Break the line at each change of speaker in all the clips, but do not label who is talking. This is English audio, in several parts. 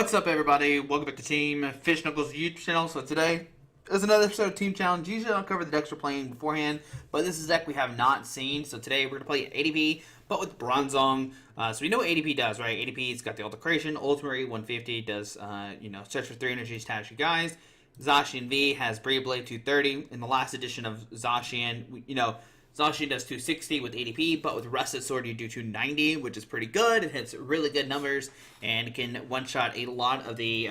What's up, everybody? Welcome back to Team Fish Knuckles YouTube channel. So today is another episode of Team Challenge. Usually I'll cover the decks we're playing beforehand, but this is a deck we have not seen. So today we're going to play ADP, but with Bronzong. So we know what ADP does, right? ADP's got the Alteration, Ultimate 150, does, search for 3 energies, attach you guys. Zacian V has Brave Blade 230. In the last edition of Zacian, Zacian does 260 with ADP, but with Rusted Sword you do 290, which is pretty good. It hits really good numbers and can one-shot a lot of the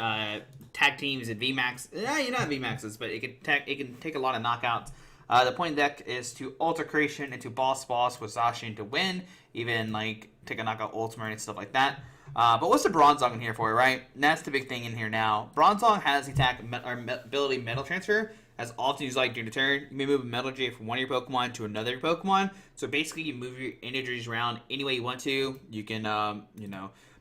tag teams and VMAX. Not VMAXs, but it can take a lot of knockouts. The point of the deck is to Alter Creation and to Boss with Zacian to win, even like take a knockout Ultimate and stuff like that. But what's the Bronzong in here for, right? And that's the big thing in here now. Bronzong has the ability Metal Transfer. As often as you like during the turn, you may move a Metal Energy from one of your Pokemon to another of your Pokemon. So basically, you move your energies around any way you want to. You can,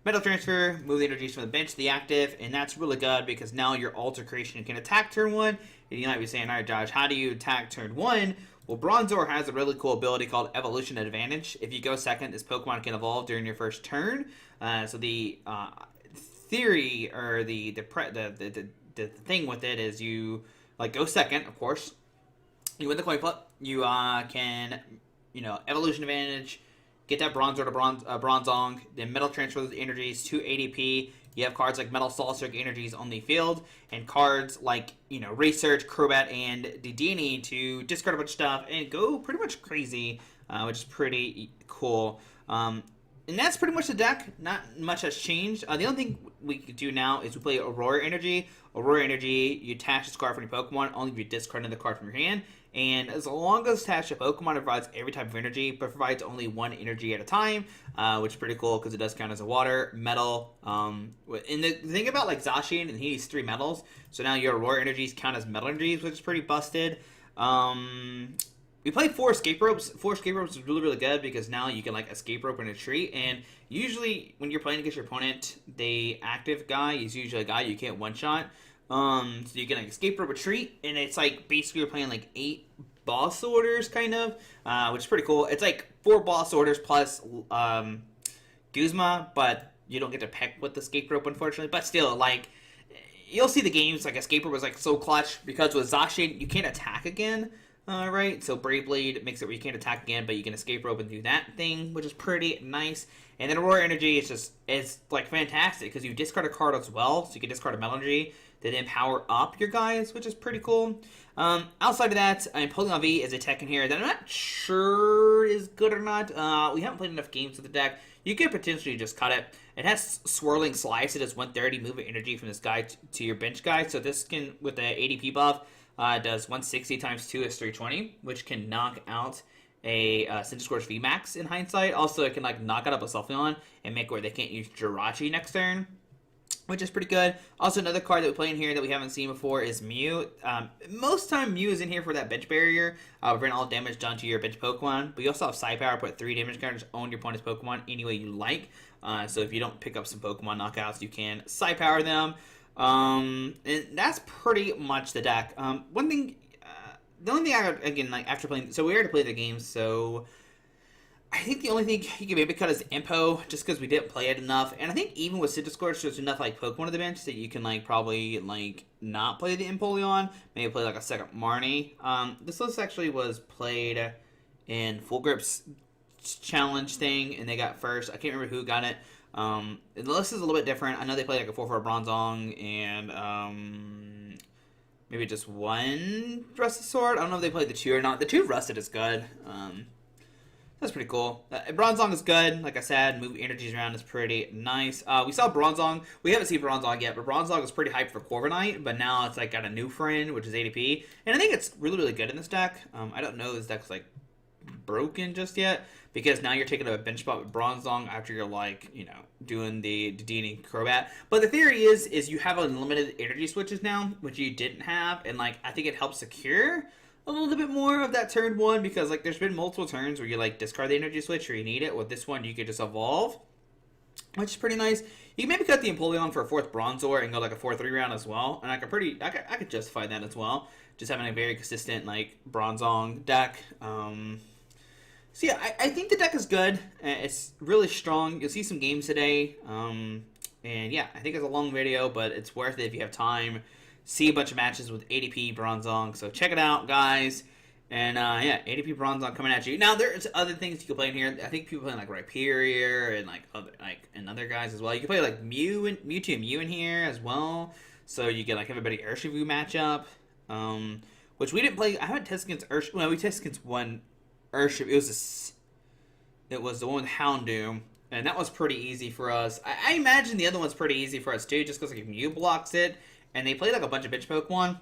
Metal Transfer, move the energies from the bench to the active, and that's really good because now your Alter Creation can attack turn 1. And you might be saying, all right, Josh, how do you attack turn 1? Well, Bronzor has a really cool ability called Evolution Advantage. If you go second, this Pokemon can evolve during your first turn. So the theory or the thing with it is you go second, of course. You win the coin flip. You can, Evolution Advantage, get that Bronzor to Bronzong, then Metal Transfer those energies to ADP. You have cards like Metal Solstick energies on the field, and cards like, Research, Crobat, and Dedenne to discard a bunch of stuff and go pretty much crazy, which is pretty cool. And that's pretty much the deck. Not much has changed. The only thing we could do now is we play Aurora Energy. Aurora Energy, you attach this card from your Pokemon, only if you discard another card from your hand. And as long as attached to Pokemon, it provides every type of energy, but provides only one energy at a time, which is pretty cool because it does count as a water, metal. And the thing about Zacian, and he needs 3 metals, so now your Aurora Energies count as metal energies, which is pretty busted. We played 4 escape ropes. 4 escape ropes is really, really good because now you can escape rope in a tree. And usually when you're playing against your opponent, the active guy is usually a guy you can't one-shot. So you can escape rope a tree, and it's basically you're playing 8 boss orders kind of, which is pretty cool. It's 4 boss orders plus Guzma, but you don't get to peck with the escape rope unfortunately. But still, you'll see the games escape rope was so clutch because with Zacian you can't attack again. Right, so Brave Blade makes it where you can't attack again, but you can escape rope and do that thing, which is pretty nice. And then Aurora Energy is fantastic because you discard a card as well, so you can discard a Metal Energy to then power up your guys, which is pretty cool. Outside of that, Pokémon V is a tech in here that I'm not sure is good or not. We haven't played enough games with the deck. You could potentially just cut it. It has Swirling Slice. It does 130 movement energy from this guy to your bench guy. So this can, with the ADP buff, does 160 times 2 is 320, which can knock out a Centiskorch VMAX in hindsight. Also, it can knock out a Sylveon and make where they can't use Jirachi next turn, which is pretty good. Also, another card that we play in here that we haven't seen before is Mew. Most time Mew is in here for that bench barrier, prevent all damage done to your bench Pokemon. But you also have Psy Power, put 3 damage counters on your opponent's Pokemon any way you like. So if you don't pick up some Pokemon knockouts, you can Psy Power them. And that's pretty much the deck. One thing, the only thing after playing, so we already played the game, so I think the only thing you can maybe cut is Impo, just because we didn't play it enough. And I think even with Centiskorch, there's enough Pokemon on the bench that you can probably not play the Empoleon, maybe play a second Marnie. This list actually was played in Full Grip's challenge thing, and they got first. I can't remember who got it. The list is a little bit different. I know they played a 4-4 Bronzong and maybe just 1 Rusted Sword. I don't know if they played the 2 or not. The 2 Rusted is good. That's pretty cool. Bronzong is good. Like I said, move energies around is pretty nice. We saw Bronzong. We haven't seen Bronzong yet, but Bronzong is pretty hyped for Corviknight. But now it's got a new friend, which is ADP, and I think it's really, really good in this deck. I don't know if this deck's broken just yet, because now you're taking a bench spot with Bronzong after you're doing the Dedenne Crobat. But the theory is you have unlimited energy switches now, which you didn't have, and I think it helps secure a little bit more of that turn 1, because there's been multiple turns where you discard the energy switch or you need it. With this one, you could just evolve, which is pretty nice. You can maybe cut the Empoleon for a 4th Bronzor and go a 4-3 round as well, and I could justify that as well. Just having a very consistent Bronzong deck. So yeah, I think the deck is good. It's really strong. You'll see some games today. And yeah, I think it's a long video, but it's worth it if you have time. See a bunch of matches with ADP Bronzong, so check it out, guys. And yeah, ADP Bronzong coming at you. Now there's other things you can play in here. I think people playing like Rhyperior and other guys as well. You can play like Mewtwo and Mew in here as well. So you get like everybody Urshifu matchup. Which we didn't play. I haven't tested against Urshifu. Well, we tested against one Urshifu. It was the one with Houndoom. And that was pretty easy for us. I imagine the other one's pretty easy for us too, just because like Mew blocks it, and they play like a bunch of bitch Pokemon.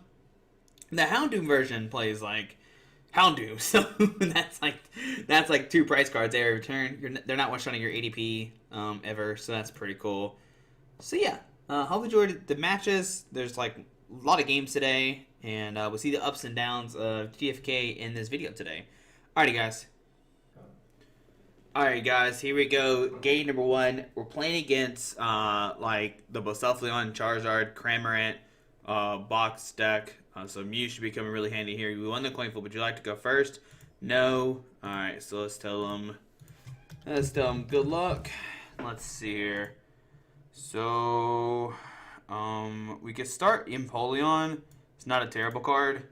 The Houndoom version plays like Houndoom, so that's like 2 price cards every turn. They're not one-shotting your ADP ever, so that's pretty cool. So yeah, hope you enjoyed the matches. There's like a lot of games today, and we'll see the ups and downs of TFK in this video today. Alrighty, guys. Alright, guys, here we go. Game number 1. We're playing against like the Bosselfleon, Charizard, Cramorant box deck. So Mew should be coming really handy here. We won the coin flip. Would you like to go first? No. Alright, so let's tell them good luck. Let's see here. So we could start Empoleon. It's not a terrible card,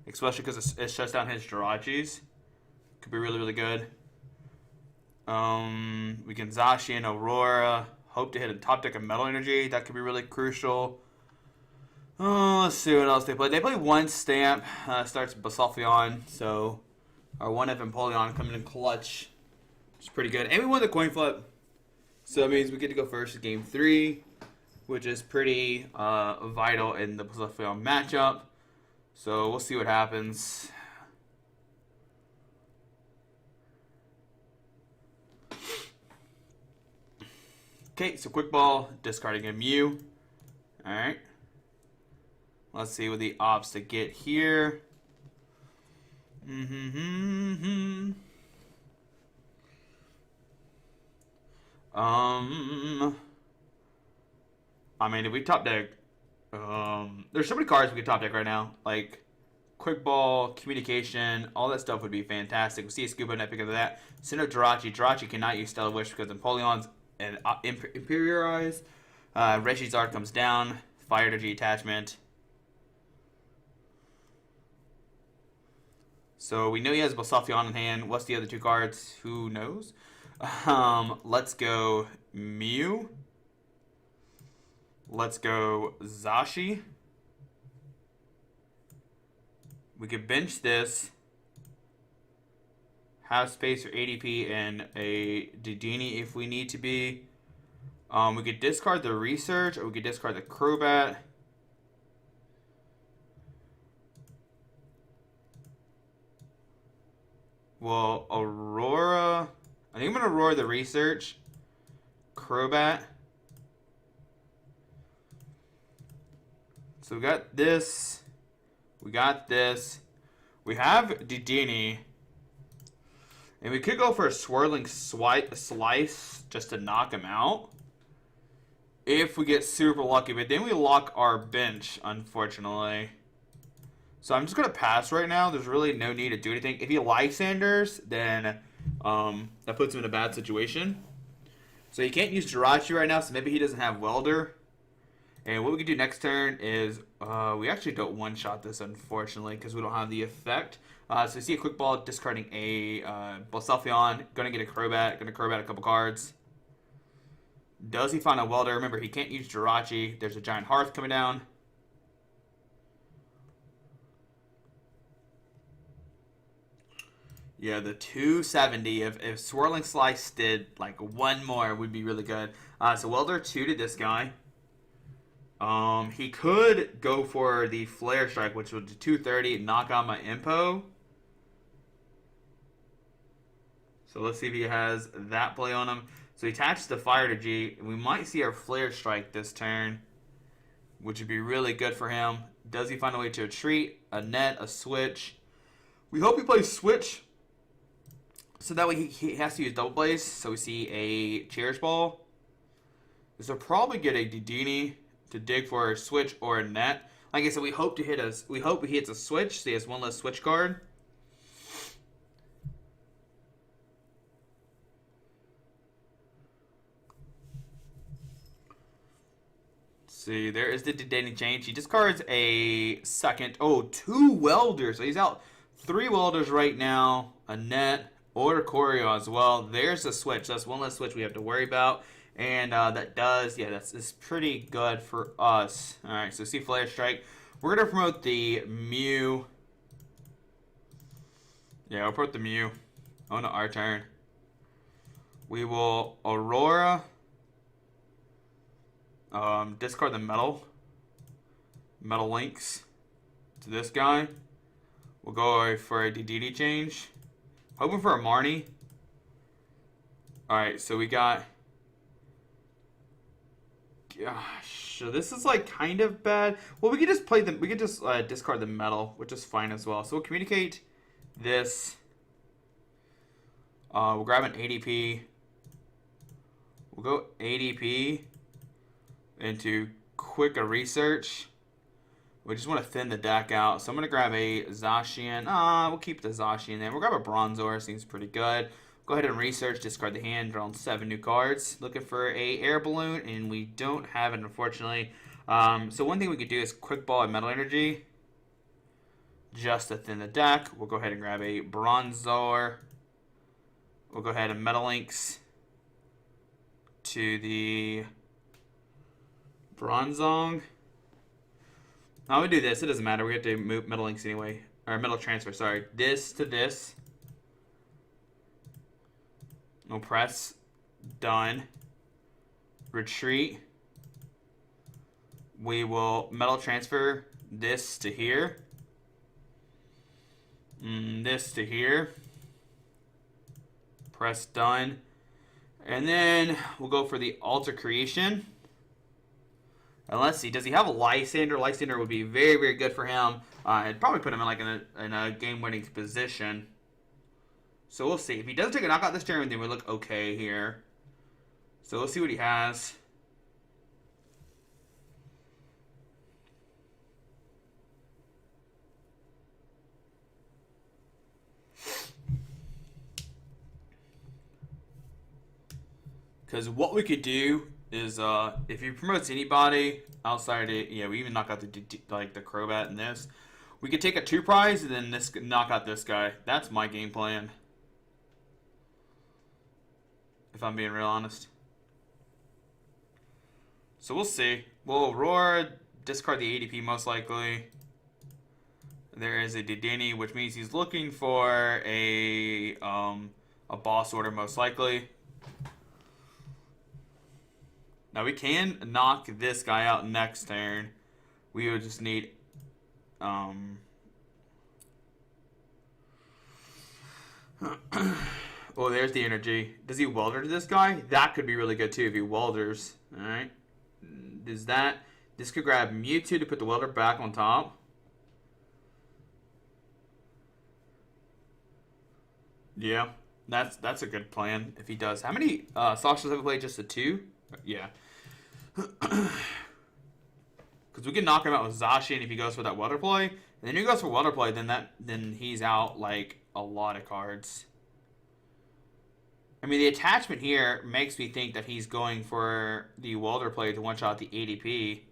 especially because it shuts down his Jirachis. Could be really, really good. We can Zacian, Aurora. Hope to hit a top deck of Metal Energy. That could be really crucial. Let's see what else they play. They play 1 Stamp. Starts Bosselfleon. So our 1F Empoleon coming in clutch. It's pretty good. And we won the coin flip. So that means we get to go first in game 3, which is pretty vital in the Bosselfleon matchup. So we'll see what happens. Okay, so quick ball, discarding a Mew. Alright. Let's see what the ops to get here. I mean, if we top deck, there's so many cards we could top deck right now. Like, quick ball, communication, all that stuff would be fantastic. We see a Scuba Net because of that. Sinnoh Jirachi. Jirachi cannot use Stellar Wish because Empoleon's and Imperialize. Regizard comes down. Fire Energy Attachment. So we know he has Bosselfleon in hand. What's the other 2 cards? Who knows? Let's go Mew. Let's go Zashi. We could bench this. Have space for ADP and a Dedenne if we need to be. We could discard the Research, or we could discard the Crobat. Well, Aurora. I think I'm going to Aurora the Research. Crobat. So we got this. We got this. We have Dedenne. And we could go for a Swirling Slice just to knock him out. If we get super lucky. But then we lock our bench, unfortunately. So I'm just going to pass right now. There's really no need to do anything. If he Lysanders, then that puts him in a bad situation. So he can't use Jirachi right now, so maybe he doesn't have Welder. And what we can do next turn is we actually don't one-shot this, unfortunately, because we don't have the effect. So we see a quick ball discarding a Bosselfleon. Going to get a Crobat. Going to Crobat a couple cards. Does he find a Welder? Remember, he can't use Jirachi. There's a Giant Hearth coming down. Yeah, the 270. If Swirling Slice did like 1 more, would be really good. So Welder 2 to this guy. He could go for the Flare Strike, which would do 230, knock out my Impo. So let's see if he has that play on him. So he attaches the Fire to G, and we might see our Flare Strike this turn, which would be really good for him. Does he find a way to retreat, a net, a switch? We hope he plays switch, so that way he has to use double plays. So we see a Cherish Ball. This will probably get a Dedenne to dig for a switch or a net. Like I said, we hope he hits a switch, so he has 1 less switch card. See, there is the dating change. He discards a second. Oh, 2 welders. So he's out 3 welders right now. A net or a Choreo as well. There's a switch. That's one less switch we have to worry about. And that's pretty good for us. All right, so see Flare Strike. We're going to promote the Mew. Yeah, we'll promote the Mew. On to our turn. We will Aurora. Discard the Metal Links to this guy. We'll go for a DDD change. Hoping for a Marnie. Alright, so we got... Gosh, so this is like kind of bad. Well, we could just play them. We could just discard the Metal, which is fine as well. So we'll communicate this. We'll grab an ADP. We'll go ADP into quick research. We just want to thin the deck out. So I'm going to grab a Zacian. We'll keep the Zacian there. We'll grab a Bronzor. Seems pretty good. Go ahead and research. Discard the hand. Draw 7 new cards. Looking for a air balloon, and we don't have it, unfortunately. So one thing we could do is quick ball and Metal Energy. Just to thin the deck. We'll go ahead and grab a Bronzor. We'll go ahead and Metal Links to the Bronzong. Now we do this. It doesn't matter. We have to move Metal Links anyway. Or Metal Transfer, sorry. This to this. No press. Done. Retreat. We will Metal Transfer this to here. This to here. Press done. And then we'll go for the Alter Creation. And let's see, does he have a Lysander? Lysander would be very, very good for him. I'd probably put him in like in a game-winning position. So we'll see. If he does take a knockout this turn, then we look okay here. So we'll see what he has. Because what we could do is, if he promotes anybody outside it, yeah, we even knock out the Crobat in this. We could take a 2 prize and then knock out this guy. That's my game plan. If I'm being real honest. So we'll see. We'll Aurora, discard the ADP most likely. There is a Dedenne, which means he's looking for a boss order most likely. Now we can knock this guy out next turn. We would just need oh, there's the energy. Does he welder to this guy? That could be really good too if he welders. Alright. This could grab Mewtwo to put the welder back on top. Yeah. That's a good plan if he does. How many Sasha's have we played? Just the 2? Yeah. Because we can knock him out with Zacian if he goes for that Water Play. And then if he goes for Water Play, then he's out like a lot of cards. I mean, the attachment here makes me think that he's going for the Water Play to one-shot the ADP.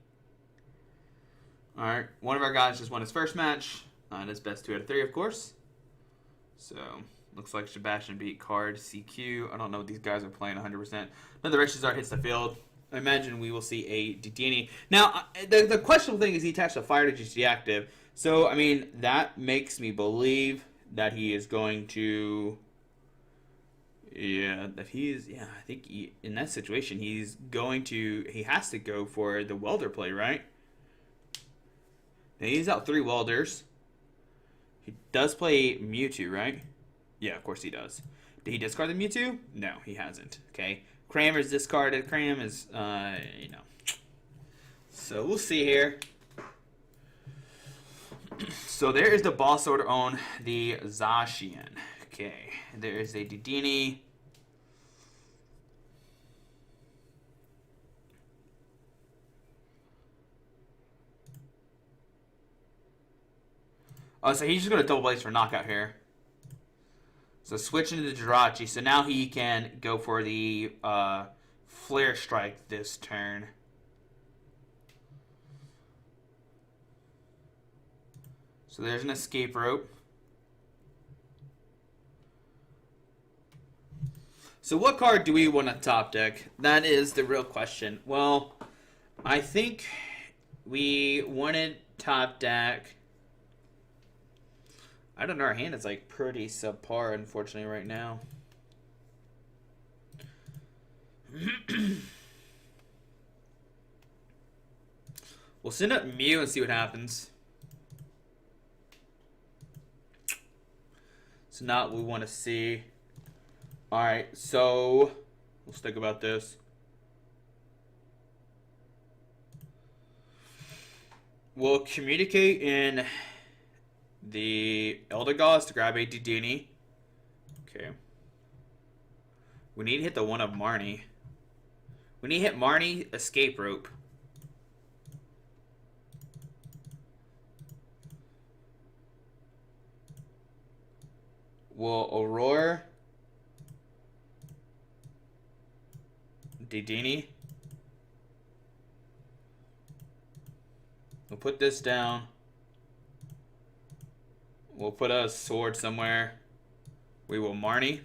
Alright, one of our guys just won his first match. And his best 2 out of 3, of course. So, looks like Sebastian beat Card CQ. I don't know what these guys are playing 100%. Another Rexazar hits the field. I imagine we will see a Dedenne. Now, the questionable thing is he attached a Fire to deactive. So, I mean, that makes me believe that he is going to... Yeah, I think in that situation, he has to go for the Welder play, right? Now, he's out 3 Welders. He does play Mewtwo, right? Yeah, of course he does. Did he discard the Mewtwo? No, he hasn't. Okay. Kramer's discarded. Cram is, So we'll see here. So there is the boss order on the Zacian. Okay. There is a Dedenne. Oh, so he's just going to double blaze for knockout here. So switch into the Jirachi. So now he can go for the Flare Strike this turn. So there's an escape rope. So what card do we want to top deck? That is the real question. Well, I think we wanted top deck. I don't know, our hand is like pretty subpar, unfortunately, right now. We'll send up Mew and see what happens. It's not what we want to see. Alright, so let's think about this. We'll communicate in the Elder Gods to grab a Dedenne. Okay. We need to hit the one of Marnie. We need to hit Marnie, escape rope. We'll Aurora, Dedenne. We'll put this down. We'll put a sword somewhere. We will Marnie.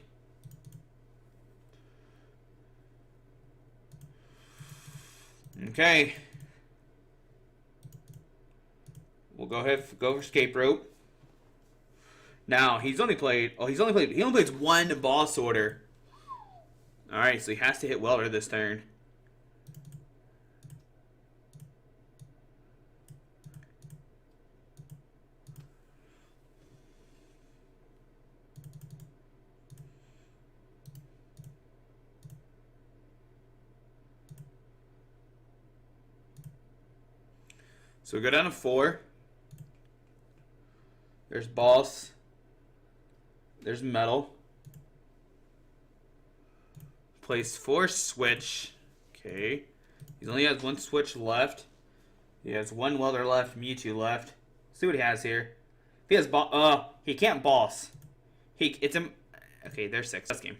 Okay. We'll go ahead go for escape rope. Now he only plays one boss order. Alright, so he has to hit Welder this turn. So we go down to 4. There's boss. There's metal. Place 4 switch. Okay. He only has 1 switch left. He has 1 welder left, Mewtwo left. See what he has here. If he has he can't boss. Okay, there's 6. That's game.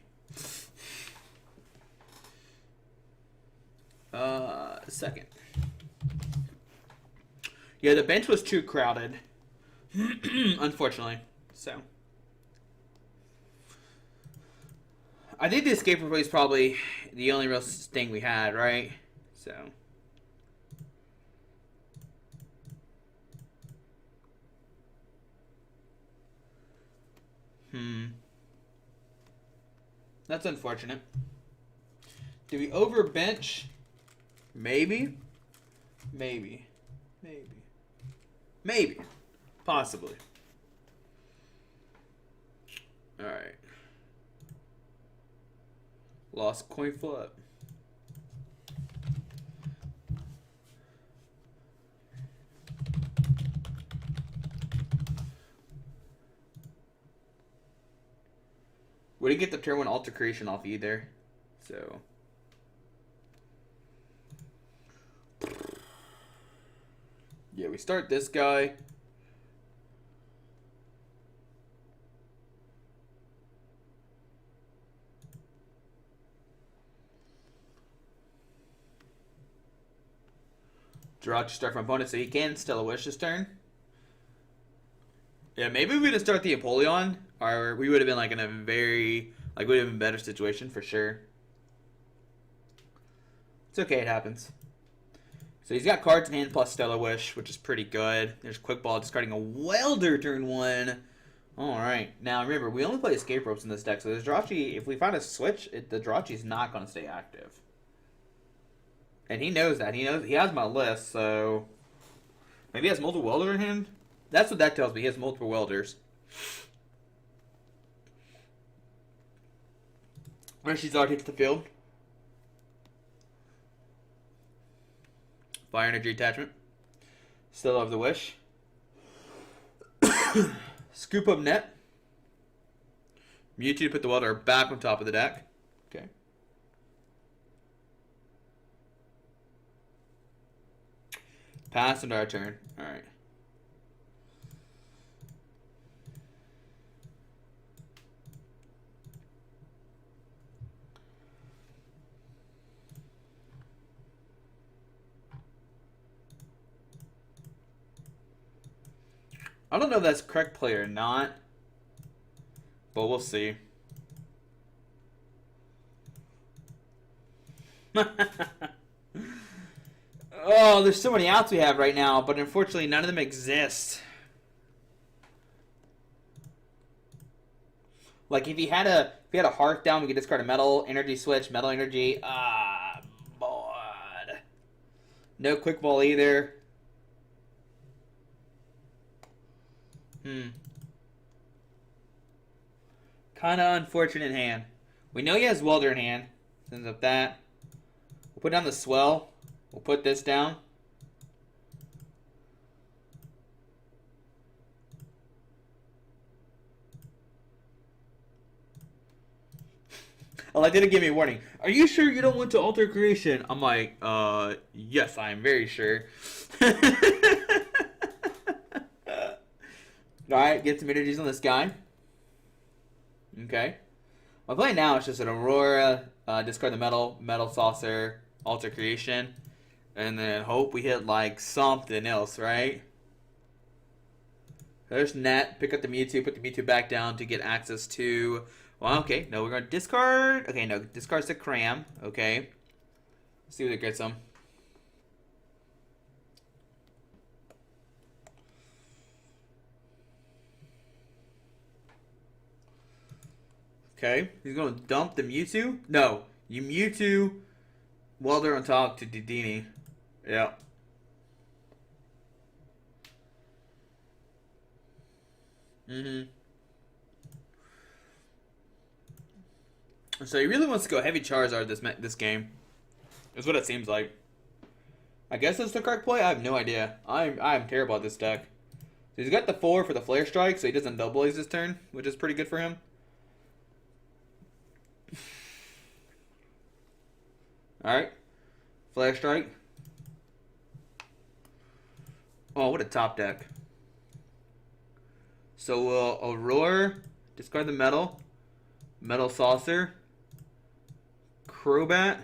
Second. Yeah, the bench was too crowded. Unfortunately. So. I think the escape rope is probably the only real thing we had, right? So. That's unfortunate. Do we overbench? Maybe. Maybe. Maybe. Maybe. Possibly. Alright. Lost coin flip. We didn't get the turn 1 alter creation off either. So. Yeah, we start this guy. Draw to start from opponent, so he can still a wish this turn. Yeah, maybe we didn't start the Empoleon, or we would have been like in a very we would have been a better situation for sure. It's okay, it happens. So he's got cards in hand plus Stellar Wish, which is pretty good. There's Quick Ball discarding a Welder turn 1. Alright. Now remember, we only play escape ropes in this deck, so this Jirachi, if we find a switch, the Jirachi's not going to stay active. And he knows that. He knows he has my list, so maybe he has multiple Welder in hand? That's what that tells me. He has multiple Welders. Charizard hits the field. Fire Energy Attachment. Still have the Wish. Scoop up Net. Mewtwo to put the Welder back on top of the deck. Okay. Pass into our turn. Alright. I don't know if that's correct play or not, but we'll see. Oh, there's so many outs we have right now, but unfortunately none of them exist. Like if you had a hearth down, we could discard a metal energy switch, metal energy. Ah, bored. No quick ball either. Kind of unfortunate hand. We know he has welder in hand. Sends up that. We'll put down the swell. We'll put this down. Oh, I didn't give me a warning. Are you sure you don't want to alter creation? I'm like, yes, I am very sure. Alright, get some energies on this guy. Okay. My plan now is just an Aurora, discard the metal saucer, alter creation, and then hope we hit like something else, right? There's net, pick up the Mewtwo, put the Mewtwo back down to get access to... Well, okay, no, we're going to discard... Okay, no, discards the Cram, okay. Let's see what it gets him. Okay, he's going to dump the Mewtwo? No, you Mewtwo, Welder on top to Dedenne. Yeah. So he really wants to go heavy Charizard this game. Is what it seems like. I guess that's the correct play. I have no idea. I'm terrible at this deck. So he's got the 4 for the Flare Strike, so he doesn't double blaze this turn, which is pretty good for him. Alright. Flare Strike. Oh, what a top deck. So we'll Aurora, discard the metal, Metal Saucer, Crobat,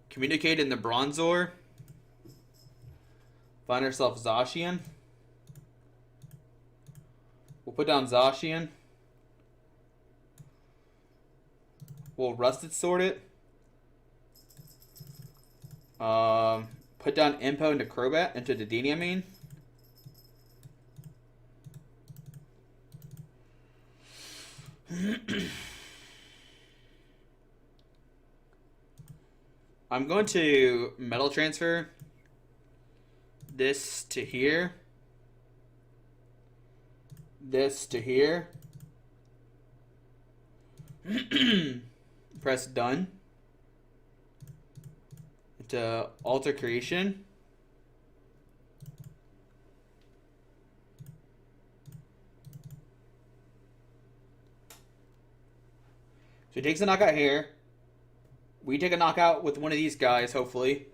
Communicate in the Bronzor, find ourselves Zacian. We'll put down Zacian. We'll Rusted Sword it. Put down Impo into Crobat, into Dedenne, I mean. I'm going to Metal Transfer this to here. This to here. Press done. To alter creation. So he takes a knockout here. We take a knockout with one of these guys, hopefully.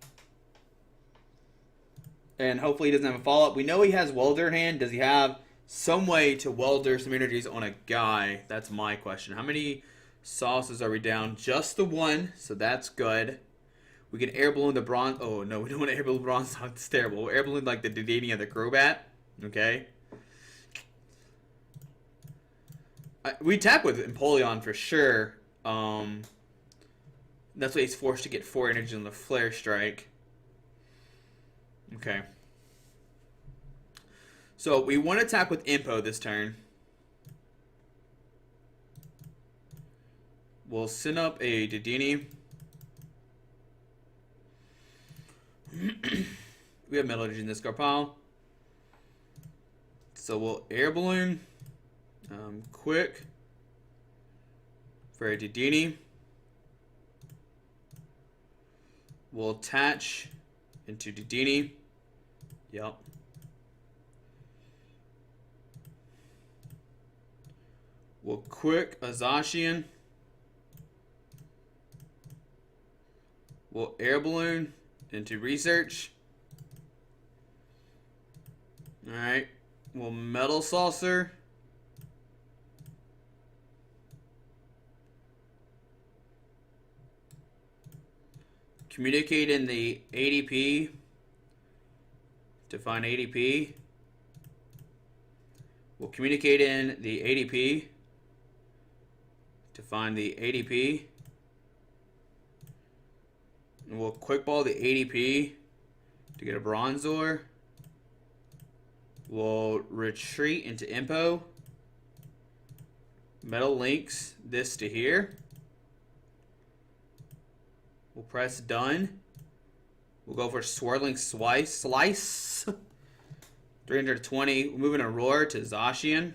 And hopefully he doesn't have a follow-up. We know he has Welder in hand. Does he have some way to welder some energies on a guy? That's my question. How many sauces are we down? Just the one, so that's good. We can air balloon the bronze. Oh no, we don't want to air balloon Bronzong. It's terrible. We'll air balloon like the Dedenne and the Crobat. Okay. We tap with Empoleon for sure. That's why he's forced to get 4 energy on the Flare Strike. Okay. So we want to attack with Impo this turn. We'll send up a Dedenne. We have Metal Energy in this card pile. So we'll Air Balloon. Quick. For a Dedenne. We'll attach into Dedenne. Yep. We'll quick a Zacian. We'll Air Balloon into Research. Alright. We'll Metal Saucer. Communicate in the ADP to find ADP. We'll communicate in the ADP to find the ADP. And we'll quick ball the ADP to get a Bronzor. We'll retreat into Impo. Metal links this to here. We'll press done. We'll go for swirling slice. 320. We're moving a roar to Zacian.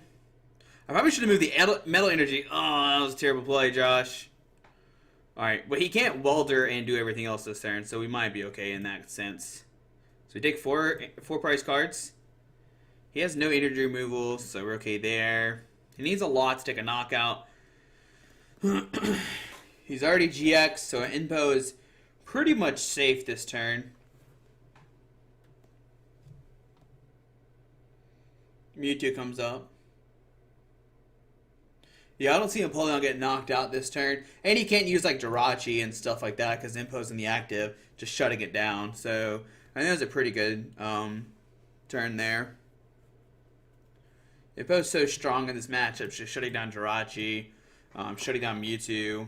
I probably should have moved the metal energy. Oh, that was a terrible play, Josh. Alright, but he can't welder and do everything else this turn, so we might be okay in that sense. So we take four price cards. He has no energy removal, so we're okay there. He needs a lot to take a knockout. He's already GX, so Inpo is pretty much safe this turn. Mewtwo comes up. Yeah, I don't see Empoleon get knocked out this turn. And he can't use like Jirachi and stuff like that because Impo's in the active, just shutting it down. So I think that was a pretty good turn there. Impo's so strong in this matchup, just shutting down Jirachi, shutting down Mewtwo.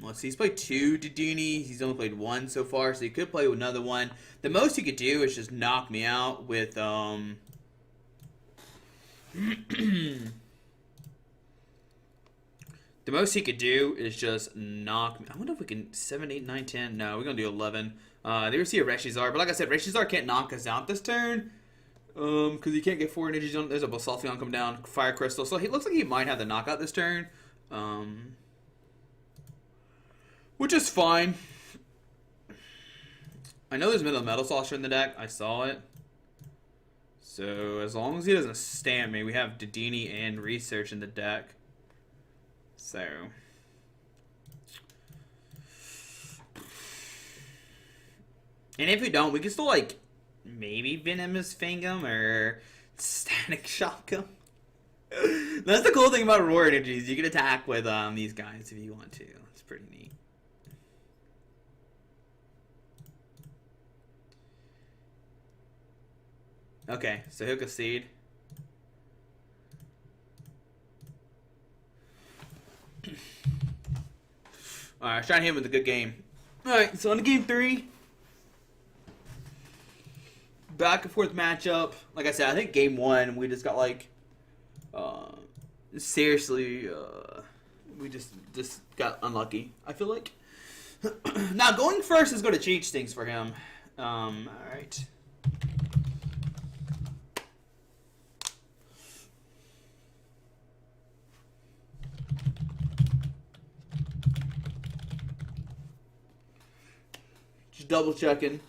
Let's see, he's played 2 Dedenne. He's only played 1 so far, so he could play another one. The most he could do is just knock me out with the most he could do is just knock me. I wonder if we can 7, 8, 9, 10. No, we're gonna do 11. They will see a Reshizar, but like I said, Reshizar can't knock us out this turn. Because he can't get 4 energies on. There's a Basaltheon come down, Fire Crystal. So he looks like he might have the knockout this turn. Which is fine. I know there's Metal Saucer in the deck. I saw it. So as long as he doesn't stamp me, we have Dedenne and Research in the deck. So. And if we don't, we can still like maybe Venomous Fangum or Static Shock him. That's the cool thing about Roar Energies. You can attack with these guys if you want to. It's pretty neat. Okay, so Hook of Seed. Alright, I was trying to hit him with a good game. Alright, so on to game 3. Back and forth matchup. Like I said, I think game 1 we just got like seriously we just got unlucky, I feel like. Now going first is going to change things for him. Alright. Just double checking.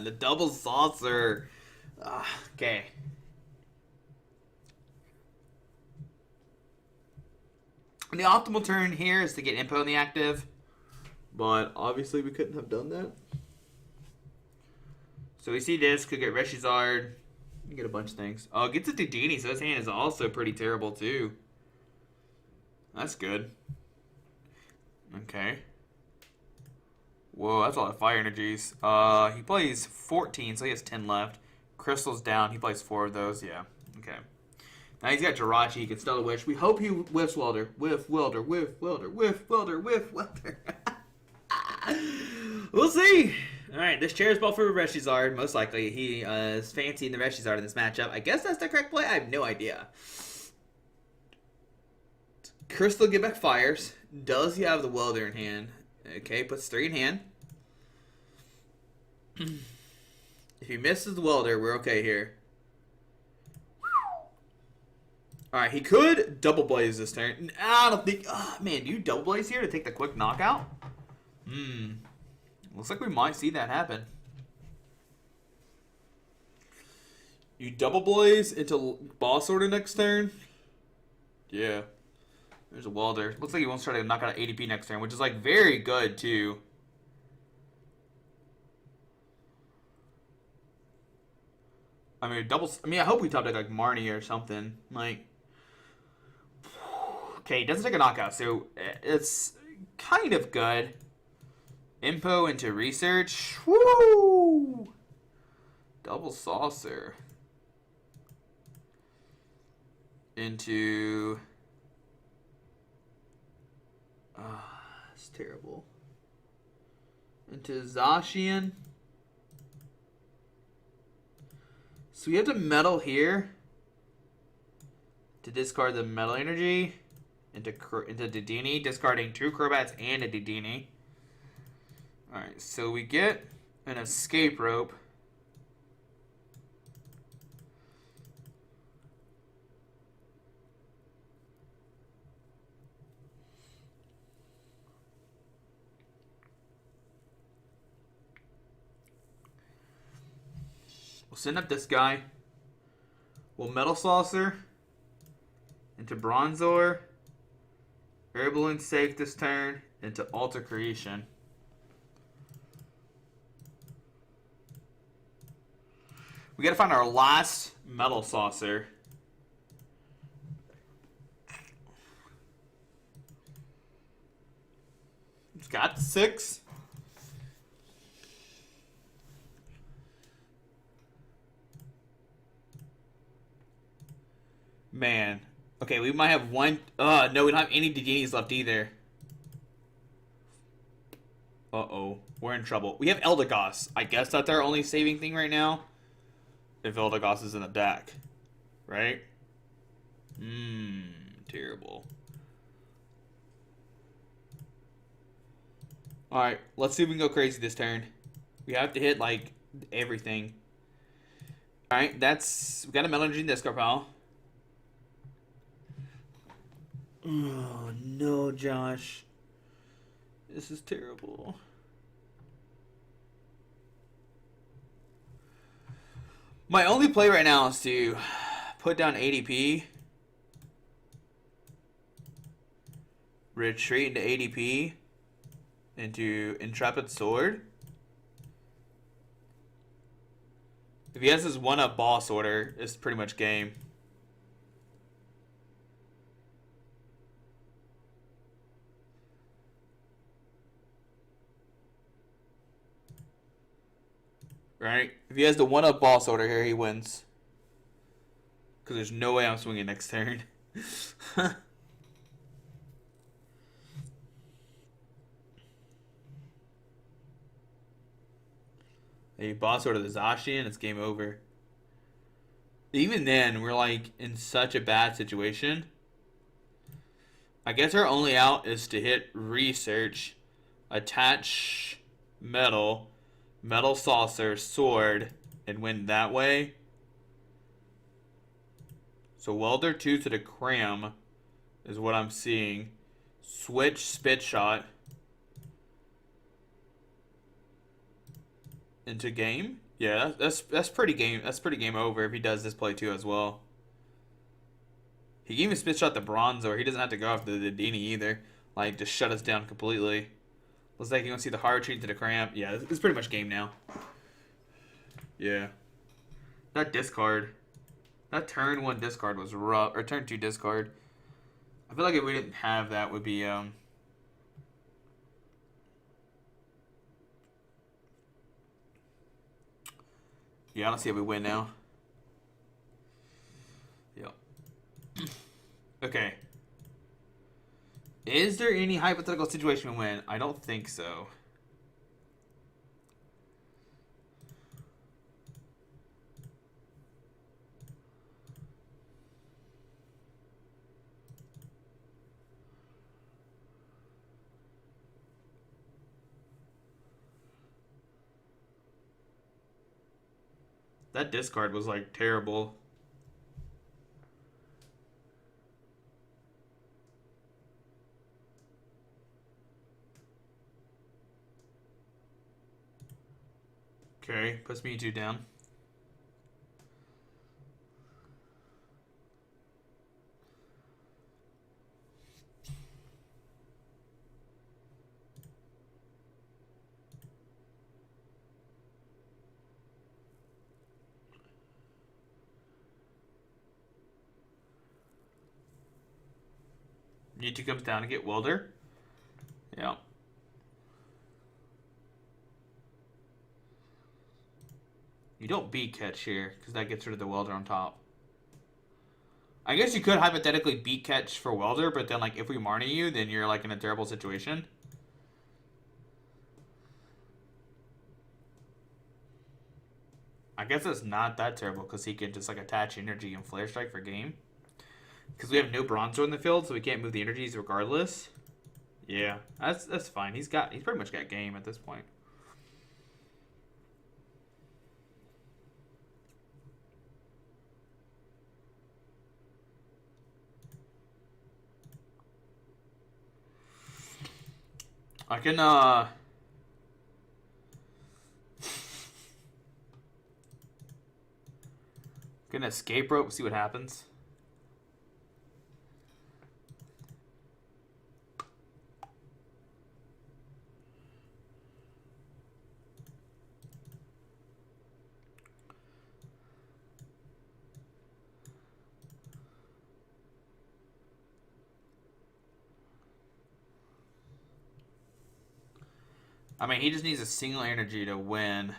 The double saucer. Okay. And the optimal turn here is to get Impo in the active. But obviously we couldn't have done that. So we see this. Could get Reshizard. Get a bunch of things. Oh, it gets a Dedenne, so his hand is also pretty terrible too. That's good. Okay. Whoa, that's a lot of fire energies. He plays 14, so he has 10 left. Crystal's down. He plays 4 of those. Yeah. Okay. Now he's got Jirachi. He can Stellar Wish. We hope he whiffs Welder. Whiff, Welder, whiff, Welder, whiff, Welder, whiff, Welder. We'll see. Alright, this chair is ball for Reshizard. Most likely. He is fancying the Reshizard in this matchup. I guess that's the correct play. I have no idea. Crystal Give Back fires. Does he have the Welder in hand? Okay, puts 3 in hand. If he misses the Welder, we're okay here. Alright, he could double blaze this turn. I don't think... Oh, man, do you double blaze here to take the quick knockout? Looks like we might see that happen. You double blaze into boss order next turn? Yeah. There's a Welder. Looks like he wants to try to knock out ADP next turn, which is like very good too. I mean, I hope we top deck like Marnie or something. Like, okay, he doesn't take a knockout, so it's kind of good. Info into research. Woo! Double saucer. Into... it's terrible. Into Zacian. So we have to metal here to discard the metal energy into Dedenne, discarding 2 Crobats and a Dedenne. Alright, so we get an escape rope. We'll send up this guy. We'll Metal Saucer into Bronzor. Air Balloon safe this turn into Alter Creation. We gotta find our last Metal Saucer. It's got 6. Man. Okay, we might have one... no, we don't have any Dedennes left either. Uh-oh. We're in trouble. We have Eldegoss. I guess that's our only saving thing right now. If Eldegoss is in the deck. Right? Terrible. Alright, let's see if we can go crazy this turn. We have to hit, like, everything. Alright, we got a Metal Energy in discard pile. Oh, no, Josh. This is terrible. My only play right now is to put down ADP. Retreat into ADP. Into Intrepid Sword. If he has his 1-up boss order, it's pretty much game. Right? If he has the 1-up boss order here, he wins. Because there's no way I'm swinging next turn. A boss order the Zacian, it's game over. Even then, we're like in such a bad situation. I guess our only out is to hit research, attach metal, Metal Saucer, Sword, and win that way. So Welder 2 to the Cram is what I'm seeing. Switch Spit Shot into game. Yeah, that's pretty game. That's pretty game over if he does this play too as well. He can even Spit Shot the Bronzor. He doesn't have to go after the Dedenne either. Like, just shut us down completely. Looks like you want to see the hard retreat to the Cramp. Yeah, it's pretty much game now. Yeah. That discard. That turn 1 discard was rough. Or turn 2 discard. I feel like if we didn't have that, would be yeah, I don't see if we win now. Yep. Okay. Is there any hypothetical situation we win? I don't think so. That discard was like terrible. Okay, puts Mewtwo down. Mewtwo comes down to get Welder. Yeah. You don't beat catch here, because that gets rid of the Welder on top. I guess you could hypothetically beat catch for Welder, but then like if we Marnie you, then you're like in a terrible situation. I guess it's not that terrible, because he can just like attach energy and Flare Strike for game. Because we have no Bronzong in the field, so we can't move the energies regardless. Yeah, that's fine. He's pretty much got game at this point. I can escape rope, see what happens. I mean, he just needs a single energy to win.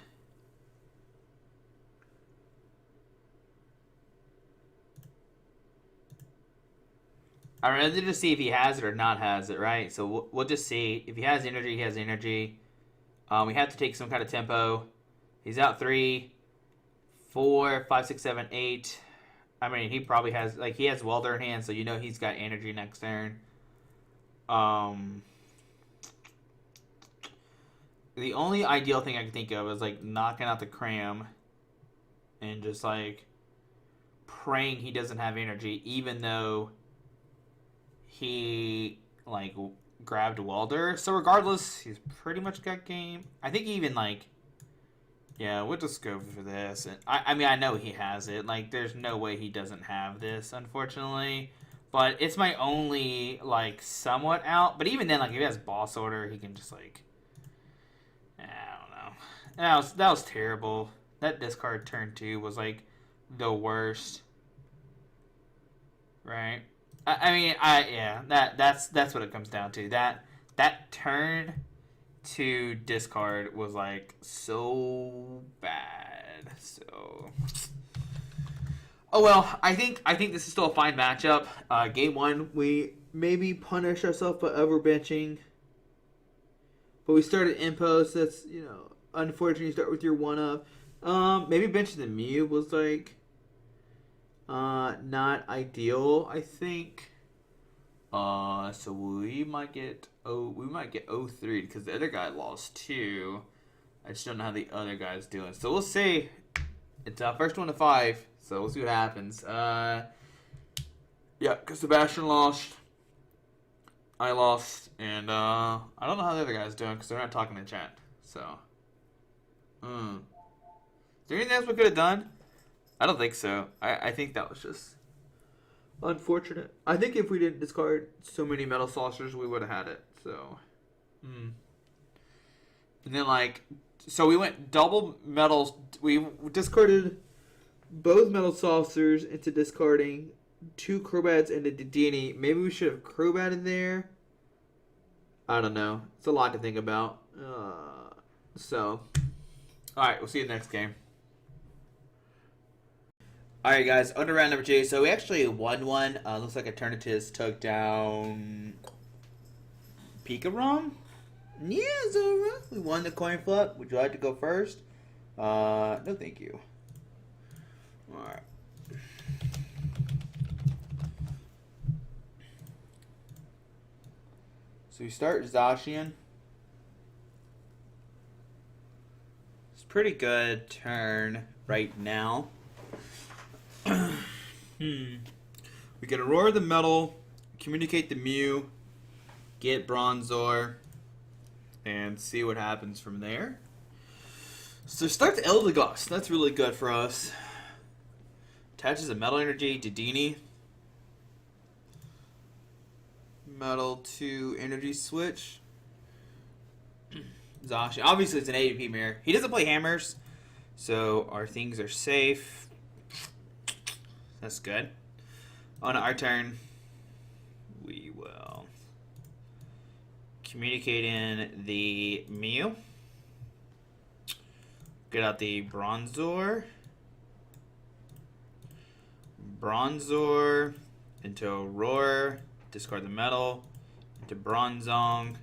I'd rather just see if he has it or not has it, right? So we'll just see. If he has energy, he has energy. We have to take some kind of tempo. He's out 3, 4, 5, 6, 7, 8. I mean, he probably has, like, he has Welder in hand, so you know he's got energy next turn. The only ideal thing I can think of is, like, knocking out the Cram and just, like, praying he doesn't have energy, even though he, like, grabbed Welder. So regardless, he's pretty much got game. I think even, like, yeah, we'll just go for this. And I mean, I know he has it. Like, there's no way he doesn't have this, unfortunately. But it's my only, like, somewhat out. But even then, like, if he has Boss Order, he can just, like, I don't know. That was terrible. That discard turn 2 was, like, the worst. Right? I mean, yeah, that's what it comes down to. That turn to discard was like so bad. So, oh well. I think this is still a fine matchup. Game 1, we maybe punish ourselves by overbenching, but we started impost. That's unfortunate. You start with your 1-up. Maybe benching the Mew was like not ideal, I think. So we might get 0-3 because the other guy lost 2. I just don't know how the other guy's doing. So we'll see. It's first 1 to 5. So we'll see what happens. Yeah, because Sebastian lost. I lost, and I don't know how the other guy's doing because they're not talking in chat. So, is there anything else we could have done? I don't think so. I think that was just unfortunate. I think if we didn't discard so many Metal Saucers, we would have had it. So, and then like, so we went double metals. We discarded both Metal Saucers into discarding 2 Crobats and a Dedenne. Maybe we should have Crobat in there. I don't know. It's a lot to think about. So, all right. We'll see you in the next game. Alright guys, under round number 2, so we actually won one. Looks like Eternatus took down Pikarom? Yeah, Zora. We won the coin flip. Would you like to go first? No thank you. Alright. So we start Zacian. pretty good turn right now. We can Aurora the Metal, communicate the Mew, get Bronzor, and see what happens from there. So start the Eldegoss. That's really good for us. Attaches a Metal Energy to Dedenne. Metal to Energy Switch. Zacian. Obviously, it's an ADP mirror. He doesn't play hammers, so our things are safe. That's good. On our turn, we will communicate in the Mew. Get out the Bronzor. Bronzor into Aurora. Discard the Metal. Into Bronzong.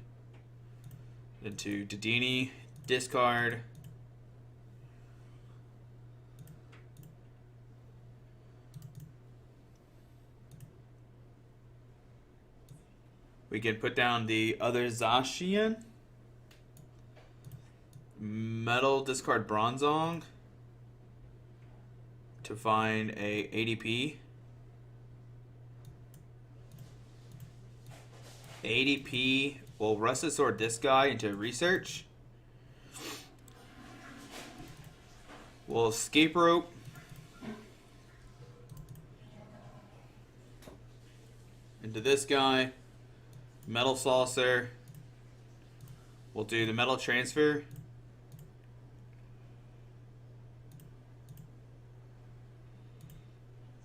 Into Dedenne. Discard. We can put down the other Zacian. Metal, discard Bronzong to find a ADP. ADP will Rusted Sword this guy into research. We'll Escape Rope. Into this guy. Metal Saucer. We'll do the Metal Transfer.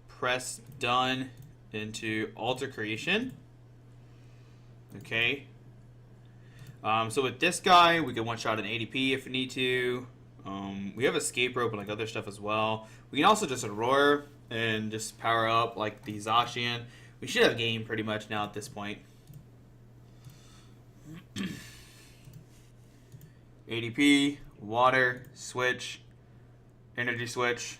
Press done into Alter Creation. Okay. So with this guy, we can one-shot an ADP if we need to. We have Escape Rope and like other stuff as well. We can also just Aurora and just power up like the Zacian. We should have game pretty much now at this point. ADP, Water, Switch, Energy Switch.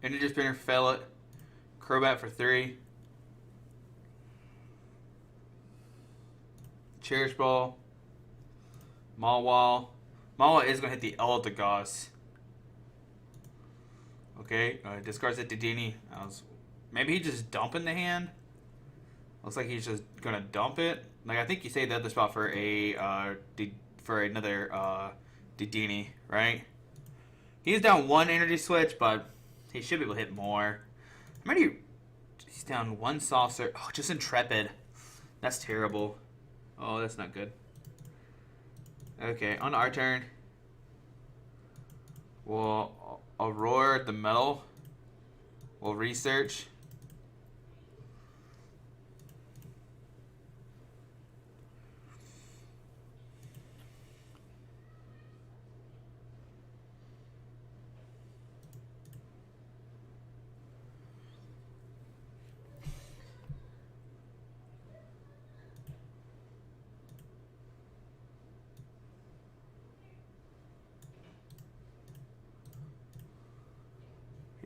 Energy Spinner, Fellet, Crobat for 3. Cherish Ball, Mawile. Mawile is going to hit the Eldegoss. Okay, discards it to Dedenne. Maybe he's just dumping the hand. Looks like he's just going to dump it. Like, I think you saved the other spot for a for another Dedenne, right? He's down 1 energy switch, but he should be able to hit more. How many? He's down 1 saucer. Oh, just Intrepid. That's terrible. Oh, that's not good. Okay, on our turn, we'll Aurora the Metal. We'll research.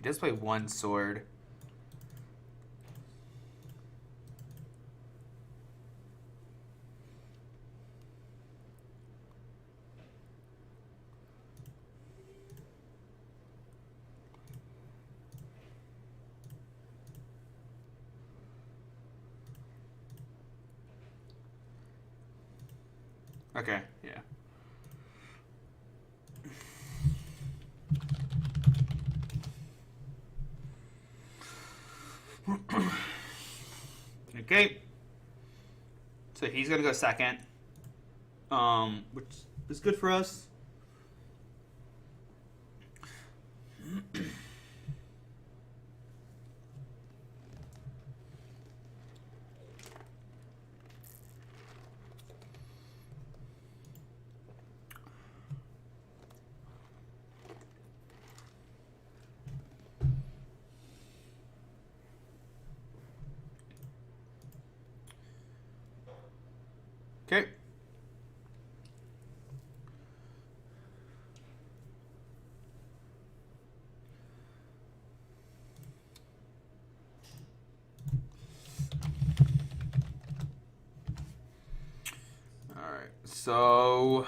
He does play 1 sword. Okay, yeah. Okay. So he's gonna go second. Which is good for us. Okay. So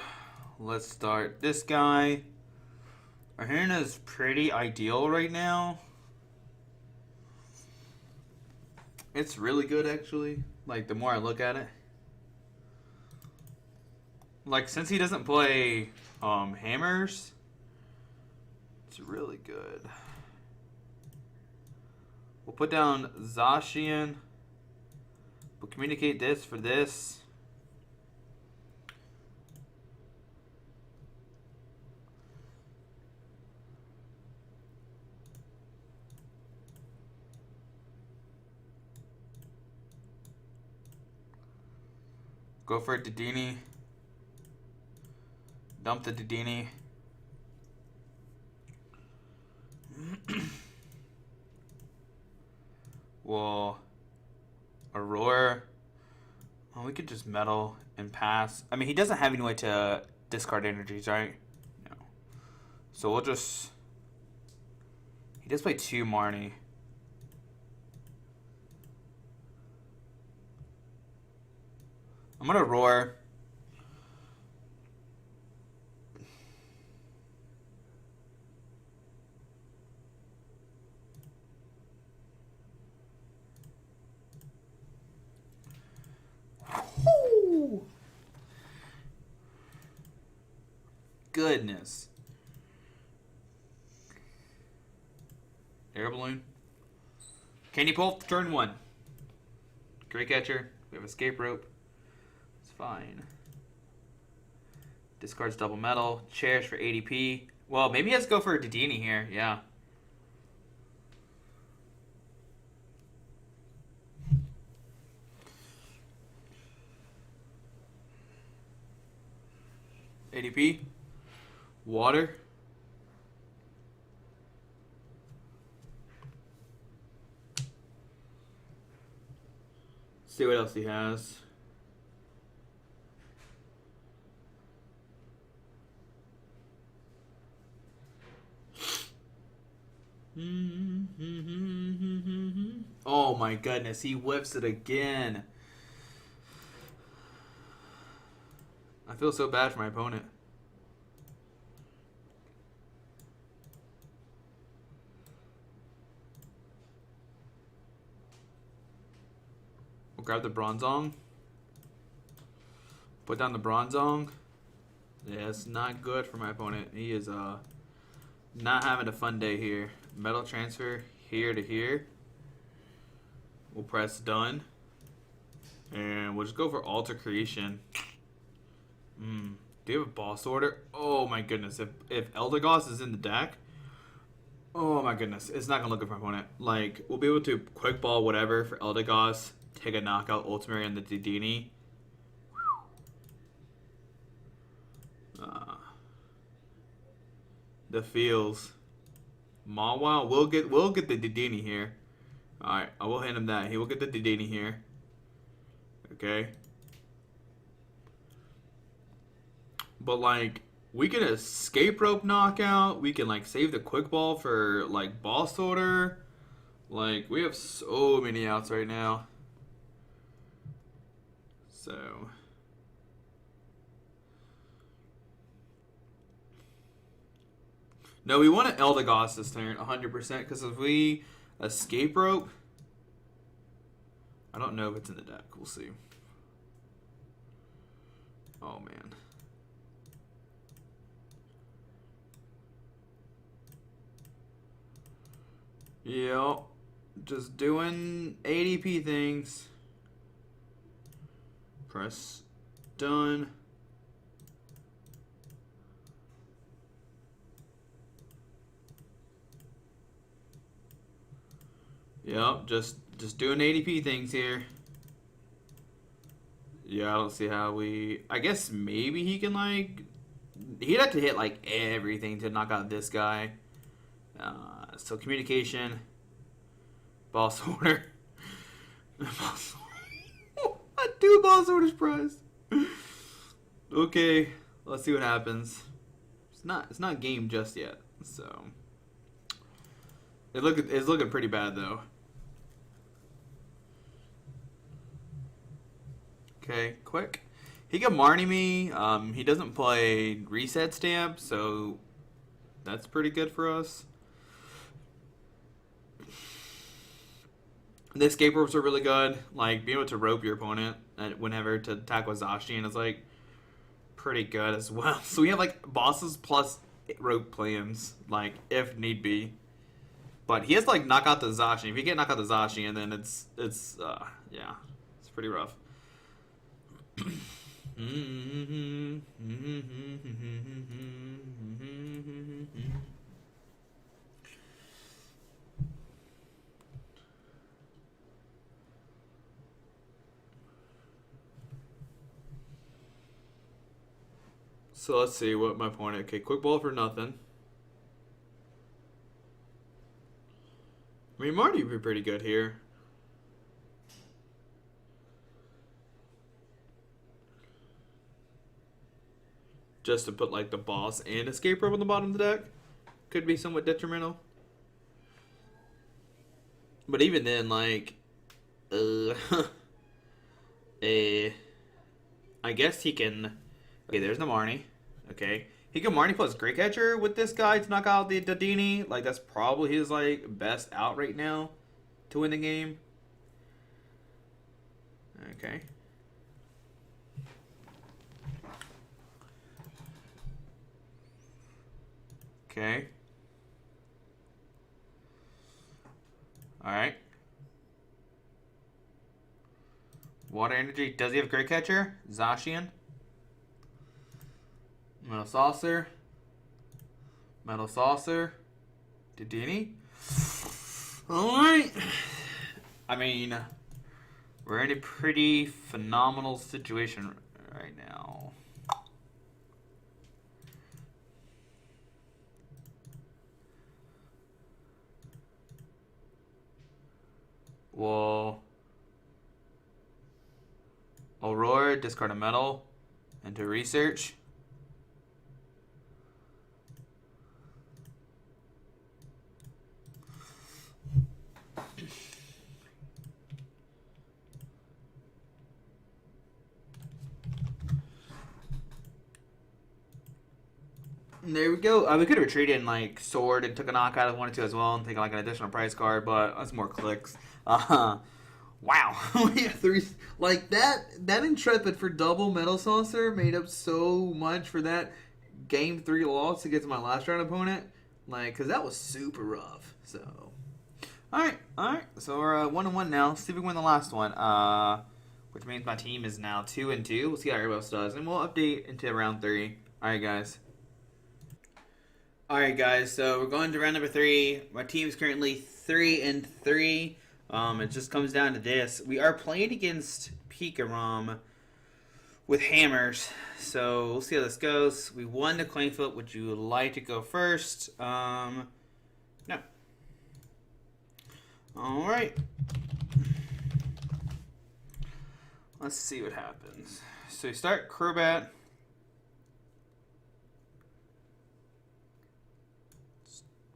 let's start this guy. Our hand is pretty ideal right now. It's really good, actually. Like, the more I look at it. Like, since he doesn't play hammers, it's really good. We'll put down Zacian. We'll communicate this for this. Go for Dedini. Dump the Dedini. Well, Aurora. Well, we could just metal and pass. I mean, he doesn't have any way to discard energies, right? No. So we'll just... He does play 2 Marnie. I'm gonna roar. Woo! Goodness. Air balloon. Candy Pulp, turn 1. Great catcher. We have escape rope. It's fine. Discards double metal. Cherish for ADP. Well, maybe he has to go for Dedini here. Yeah. ADP. Water. See what else he has. Oh my goodness, he whips it again. I feel so bad for my opponent. We'll grab the Bronzong. Put down the Bronzong. Yeah, it's not good for my opponent. He is not having a fun day here. Metal transfer here to here. We'll press done. And we'll just go for alter creation. Do you have a boss order? Oh my goodness. If Eldegoss is in the deck, oh my goodness. It's not going to look good for my opponent. Like, we'll be able to quick ball whatever for Eldegoss. Take a knockout ultimate on the Dedini. The feels. Mawa, we'll get the Dedini here. Alright, I will hand him that. He will get the Dedini here. Okay. But like, we can escape rope knockout. We can like save the quick ball for like boss order. Like, we have so many outs right now. So no, we want an Eldegoss this turn, 100%, because if we escape rope, I don't know if it's in the deck. We'll see. Oh, man. Yep. Just doing ADP things. Press done. Yep, just doing ADP things here. Yeah, I don't see how we... I guess maybe he can, like... He'd have to hit, like, everything to knock out this guy. So, communication. Boss order. Boss order. 2 boss orders pressed. Okay, let's see what happens. It's not game just yet, so... It's looking pretty bad, though. Okay, quick.
He can Marnie me. He doesn't play Reset Stamp, so that's pretty good for us. The escape ropes are really good. Like, being able to rope your opponent whenever to attack with Zacian is, like, pretty good as well. So we have, like, bosses plus rope plans, like, if need be. But he has to, like, knock out the Zacian. If you can't knock out the Zacian, then it's yeah, it's pretty rough. So let's see what my point is. Okay, quick ball for nothing. I mean, Marty would be pretty good here. Just to put, like, the boss and escape rope on the bottom of the deck could be somewhat detrimental. But even then, like, I guess he can. Okay, there's the Marnie. Okay, he can Marnie plus Great Catcher with this guy to knock out the Dadini. Like, that's probably his, like, best out right now to win the game. Okay. Okay. Alright. Water Energy. Does he have Great Catcher? Zacian. Metal Saucer. Metal Saucer. Dedini. Alright. I mean, we're in a pretty phenomenal situation right now. Well, Aurora, discard a metal, into research. There we go. We could have retreated in, like, Sword and took a knockout if we wanted to as well and taken, like, an additional prize card, but that's more clicks. Wow. We have three. Like, that Intrepid for double Metal Saucer made up so much for that Game 3 loss against my last round opponent. Like, because that was super rough. So, alright. So we're 1-1 now. See if we can win the last one. Which means my team is now 2-2. We'll see how everybody else does. And we'll update into round 3. Alright, guys. Alright, guys, so we're going to round number 3. My team is currently 3-3. It just comes down to this. We are playing against Pikarom with hammers, so we'll see how this goes. We won the coin flip. Would you like to go first? No. Alright. Let's see what happens. So we start Crobat.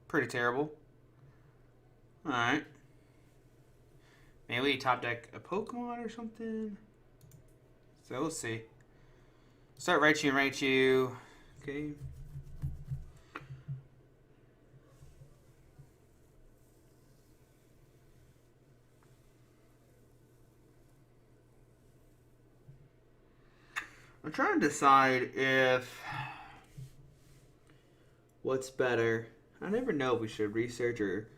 Pretty terrible. Alright. Maybe we top deck a Pokemon or something. So we'll see. Start Raichu and Raichu. Okay. I'm trying to decide if what's better. I never know if we should research or...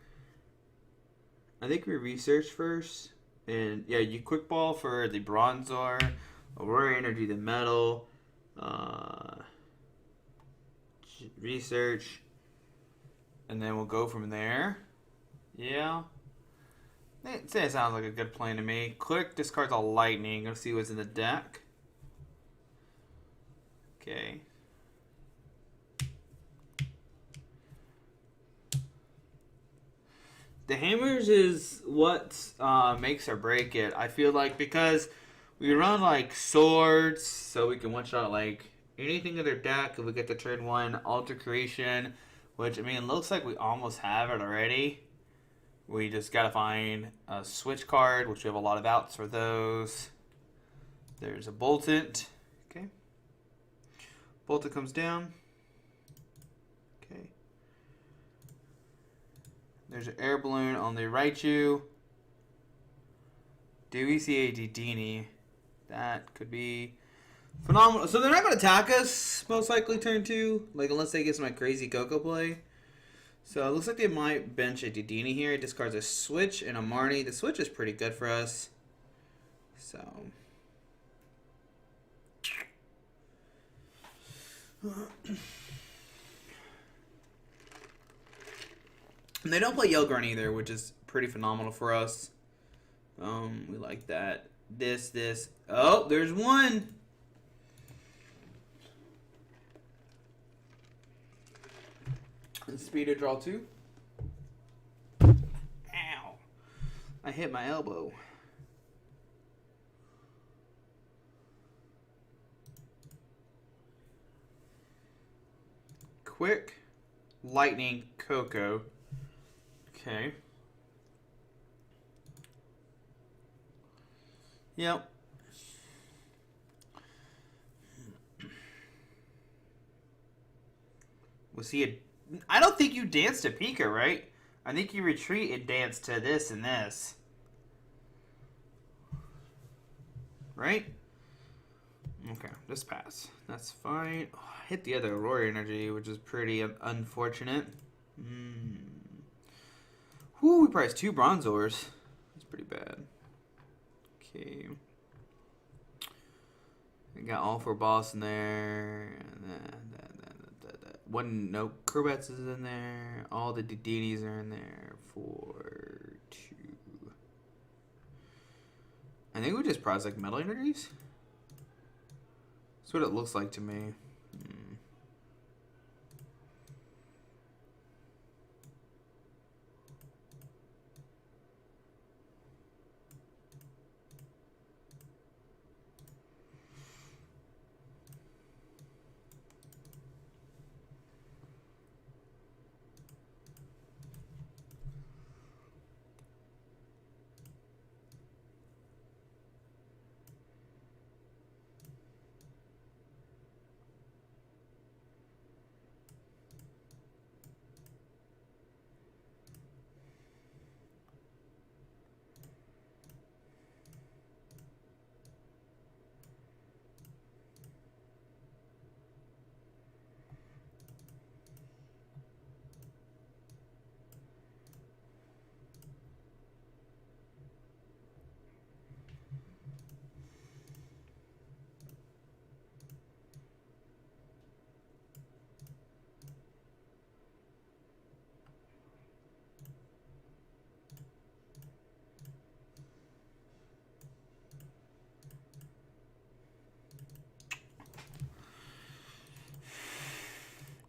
I think we research first. And, yeah, you quick ball for the Bronzor, Aurora Energy, the Metal, research, and then we'll go from there. Yeah. It sounds like a good plan to me. Click, discards a Lightning. Let's see what's in the deck. Okay. The hammers is what makes or break it. I feel like because we run like swords, so we can one shot like anything in their deck. If we get to turn 1, Alter Creation, which I mean looks like we almost have it already. We just gotta find a switch card, which we have a lot of outs for those. There's a Boltant. Okay. Bolta comes down. Okay. There's an air balloon on the Raichu. Do we see a Dedenne? That could be phenomenal. So they're not going to attack us, most likely, turn 2. Like, unless they get some like, crazy Coco play. So it looks like they might bench a Dedenne here. It discards a Switch and a Marnie. The Switch is pretty good for us. So... And they don't play Yelgren either, which is pretty phenomenal for us. We like that. This. Oh, there's one. And speed of draw 2. Ow. I hit my elbow. Quick. Lightning Coco. Okay. Yep. Was he a... I don't think you danced to Pika, right? I think you retreat and dance to this and this. Right? Okay, just pass. That's fine. Oh, I hit the other Aurora energy, which is pretty unfortunate. Whew, we priced 2 Bronzors. That's pretty bad. Okay. We got all 4 boss in there. One, no, Crobats is in there. All the Dedennes are in there. 4, 2. I think we just priced like metal energies. That's what it looks like to me.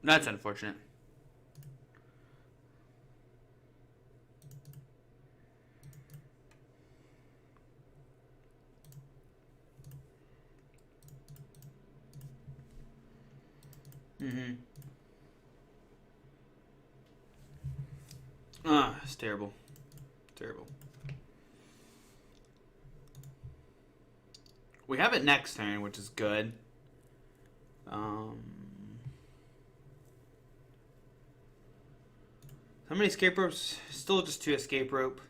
That's unfortunate. It's terrible. Terrible. We have it next turn, which is good. How many escape ropes? Still just 2 escape rope.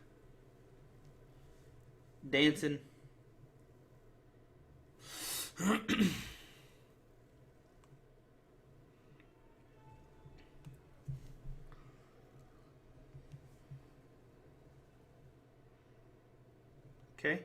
Dancing. Okay.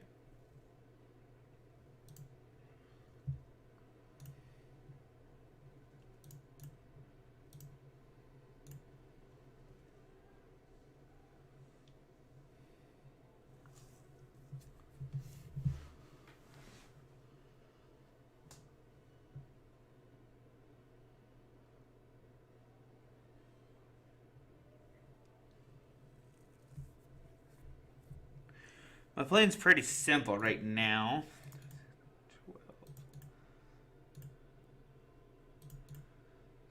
My plan's pretty simple right now. 12.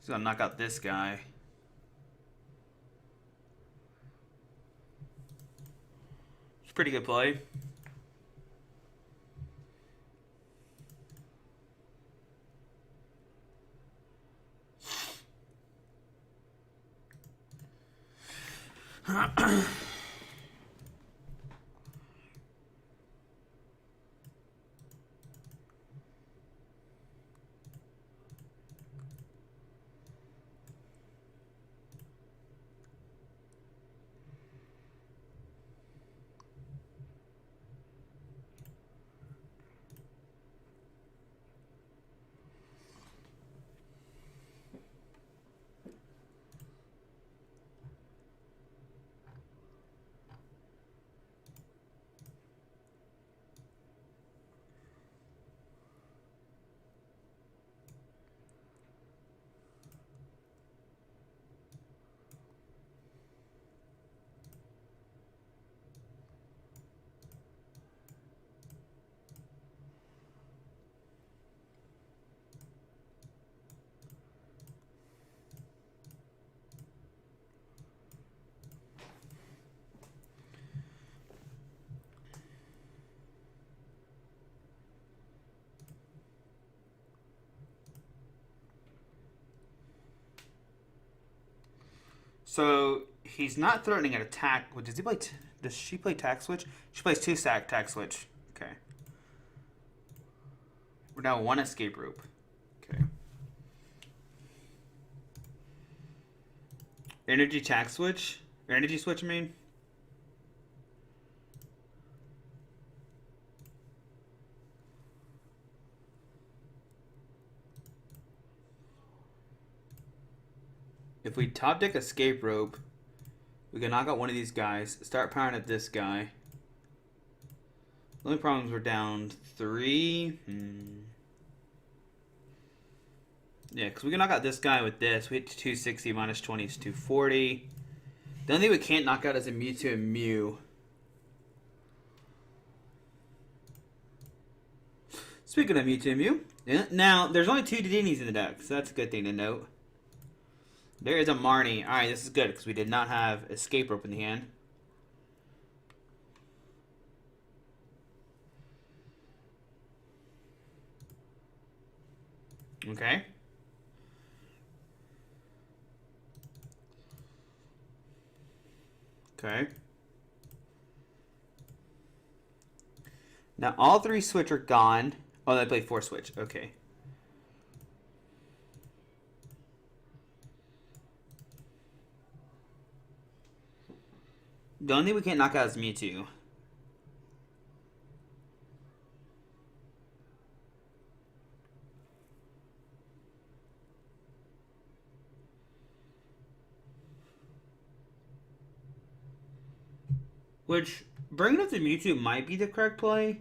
So I'll knock out this guy. It's a pretty good play. So he's not threatening an attack. What does he play? Does she play tack switch? She plays 2 sack tack switch. Okay. We're now 1 escape rope. Okay. Energy tack switch? Or energy switch, I mean? If we top deck escape rope, we can knock out one of these guys, start powering at this guy. The only problem is we're down 3. Yeah, because we can knock out this guy with this. We hit 260 minus 20 is 240. The only thing we can't knock out is a Mewtwo and Mew. Speaking of Mewtwo and Mew, now there's only 2 Didinis in the deck, so that's a good thing to note. There is a Marnie. Alright, this is good because we did not have escape rope in the hand. Okay. Okay. Now all 3 switch are gone. Oh, they played 4 switch. Okay. The only thing we can't knock out is Mewtwo. Which, bringing up the Mewtwo might be the correct play.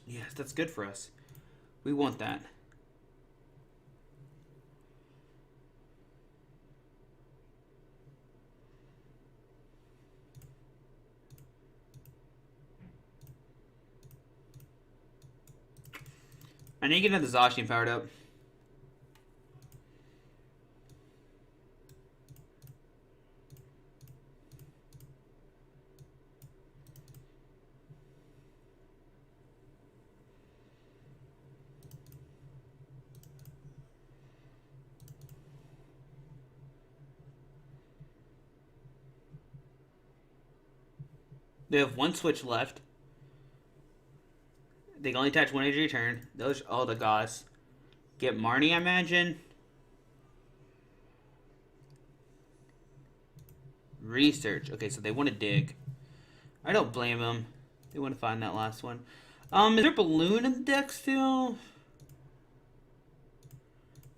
Yes, that's good for us. We want that. I need to get another Zacian powered up. They have 1 switch left. They can only attach 1 energy a turn. Those all the gods. Get Marnie, I imagine. Research. Okay, so they want to dig. I don't blame them. They want to find that last one. Is there Balloon in the deck still?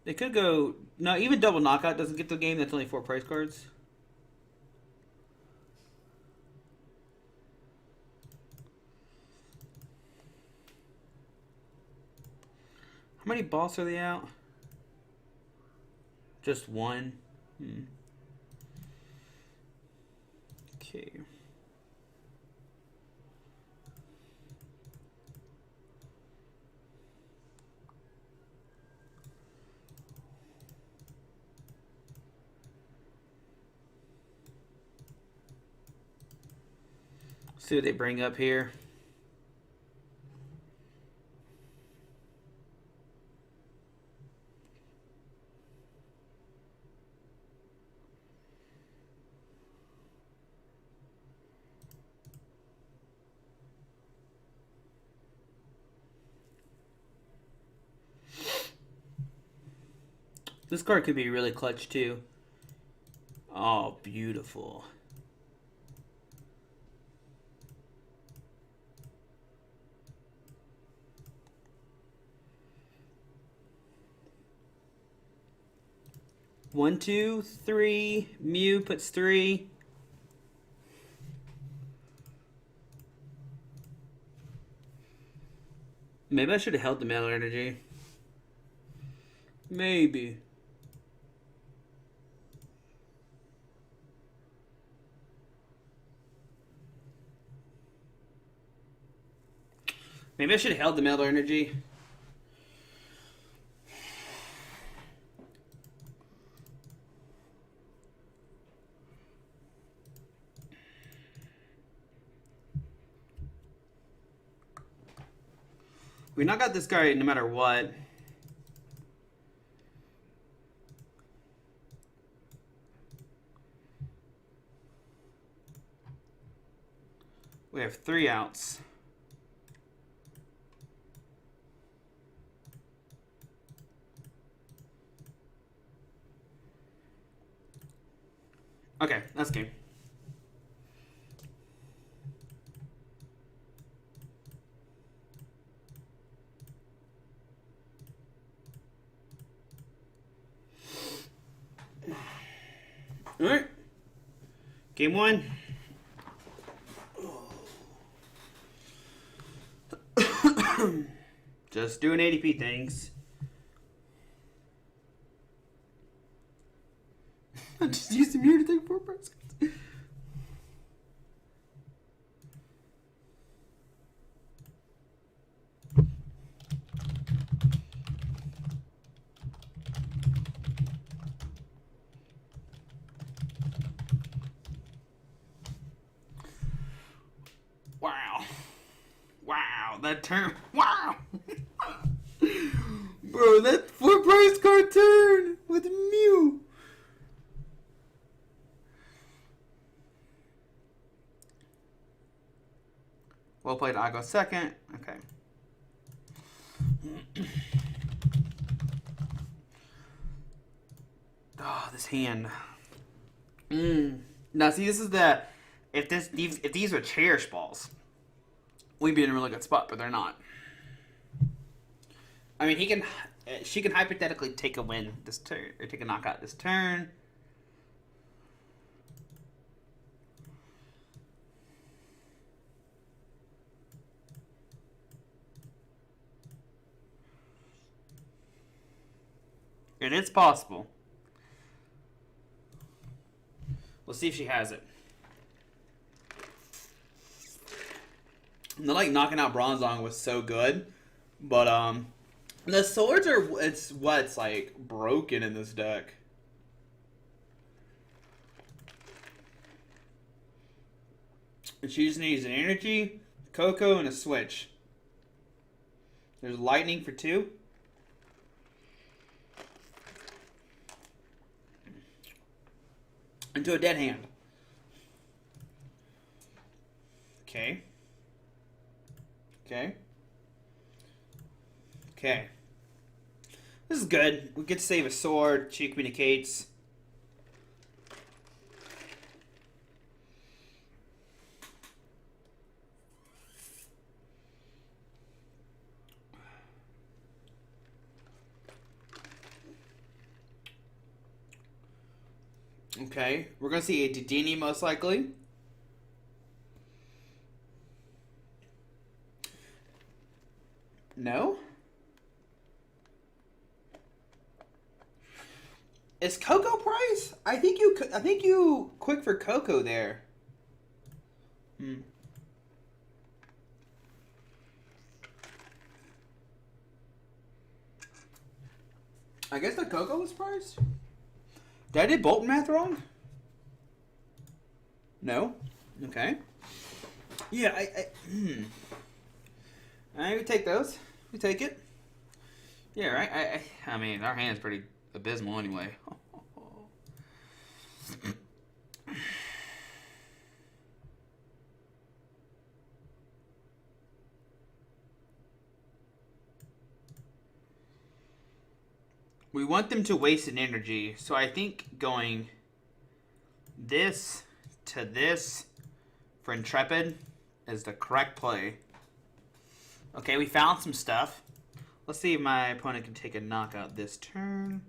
They could go... No, even double knockout doesn't get the game. That's only 4 price cards. How many balls are they out? Just 1. Okay. See what they bring up here.
This card could be really clutch too. Oh, beautiful. One, two, three. Mew puts 3. Maybe I should have held the Metal Energy. Maybe. Maybe I should have held the Metal Energy. We knock out this guy no matter what. We have 3 outs. Okay, that's game. All right. Game 1. Just doing ADP things. I just used the mirror to take 4 price cards. Wow. Wow, that turn. Wow. Bro, that 4 price card turn with Mew. Well played, I go second. Okay. Oh, this hand. Now, see, this is the... If these were Cherish Balls, we'd be in a really good spot, but they're not. I mean, she can hypothetically take a win this turn, or take a knockout this turn. It is possible. We'll see if she has it. The knocking out Bronzong was so good, but the swords are what's like broken in this deck. And she just needs an energy, Coco, and a switch. There's lightning for 2. Into a dead hand. Okay. Okay. Okay. This is good. We get to save a sword. She communicates. Okay. We're going to see a Dedenne most likely. No? Is Coco price? I think you quick for Coco there. I guess the Coco was priced. Did I do Bolton math wrong? No. Okay. Yeah, we take those. We take it. Yeah, right. I mean, our hand's pretty abysmal anyway.
We want them to waste an energy, so I think going this to this for Intrepid is the correct play. Okay, we found some stuff. Let's see if my opponent can take a knockout this turn.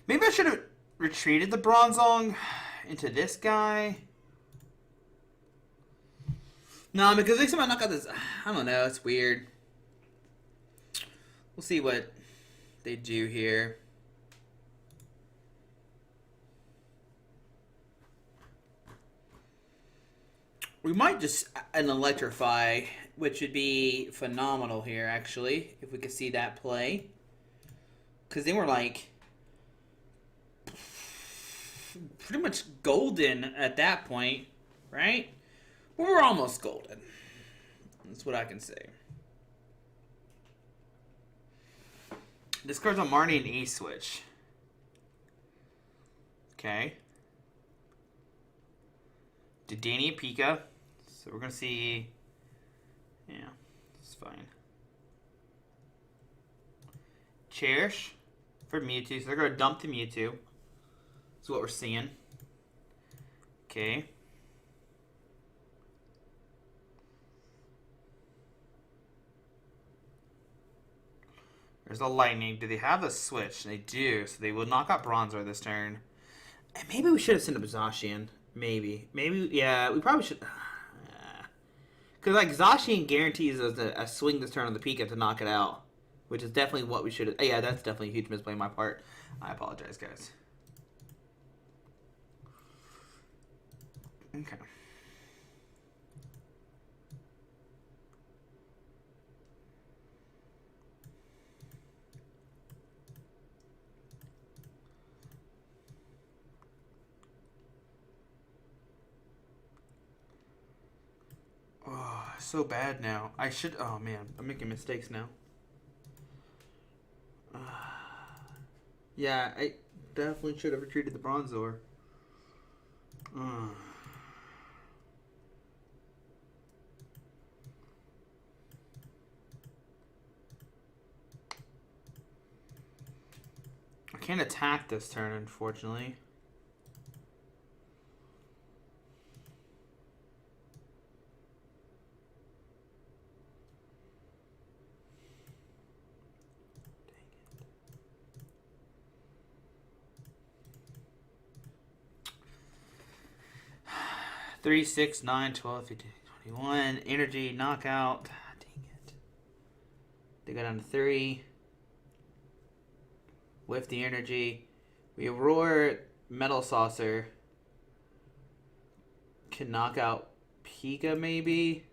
Maybe I should have retreated the Bronzong into this guy. No, because next time I knock out this, I don't know, it's weird. We'll see what they do here. We might just an electrify, which would be phenomenal here, actually, if we could see that play. Because then we're like pretty much golden at that point, right? We're almost golden. That's what I can say. This card's on Marnie and Ace switch. Okay. Dedani and Pika. So we're going to see... Yeah, it's fine. Cherish for Mewtwo. So they're going to dump the Mewtwo. That's what we're seeing. Okay. There's a lightning. Do they have a switch? They do. So they will knock out Bronzor this turn. And maybe we should have sent up Zacian. Maybe. Yeah, we probably should. Because, like, Zacian guarantees us a swing this turn on the Pika to knock it out. Which is definitely what we should have. Yeah, that's definitely a huge misplay on my part. I apologize, guys. Okay. Oh, so bad now. I should... Oh, man. I'm making mistakes now. Yeah, I definitely should have retreated the Bronzor. I can't attack this turn, unfortunately. Three, 6, 9, 12, 15, 21. Energy, knockout. Dang it. They got down to 3. With the energy. We roar Metal Saucer. Can knock out Pika, maybe?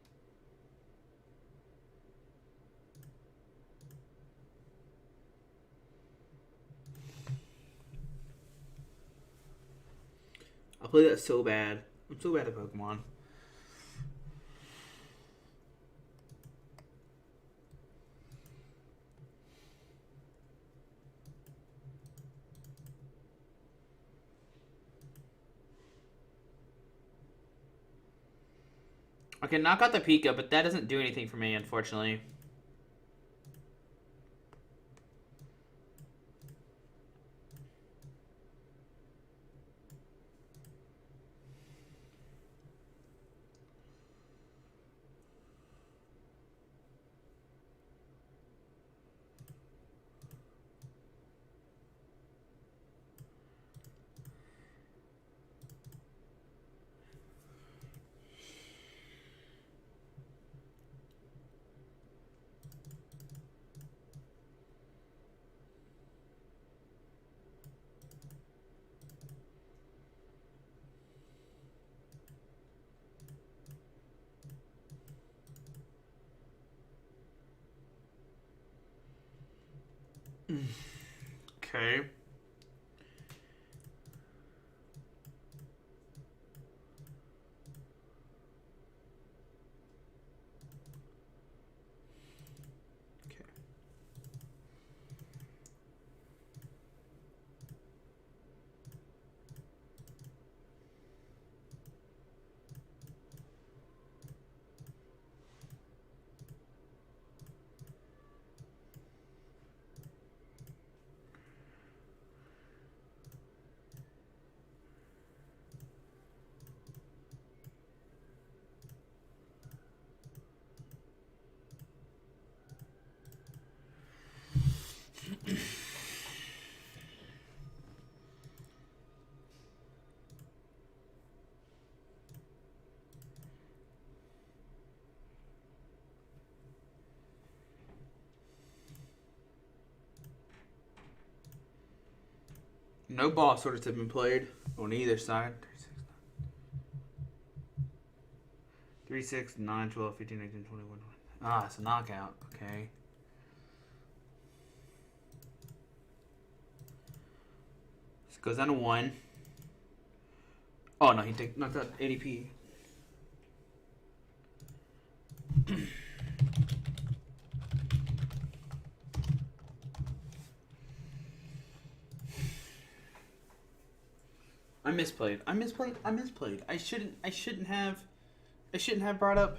I'll play that so bad. I'm so bad at Pokemon. I can knock out the Pika, but that doesn't do anything for me, unfortunately. Okay. No boss orders have been played on either side. 3, 6, 9, 12, 15, 18, 21. Ah, it's a knockout. Okay. So it goes down to 1. Oh, no, he knocked out ADP. I misplayed. I shouldn't have brought up.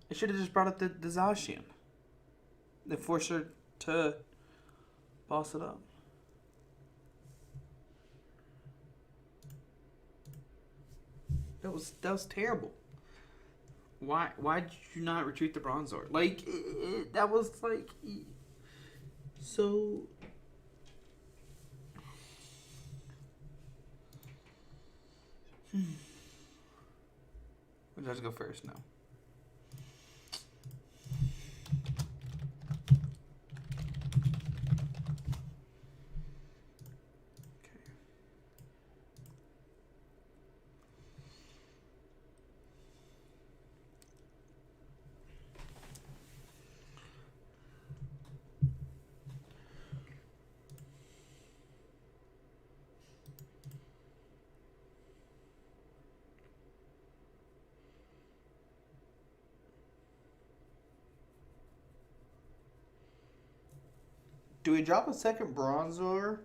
I should have just brought up the Zacian. They forced her to boss it up. That was terrible. Why did you not retreat the Bronzor? Like that was like so. Would I just go first? No. Do we drop a second Bronzor?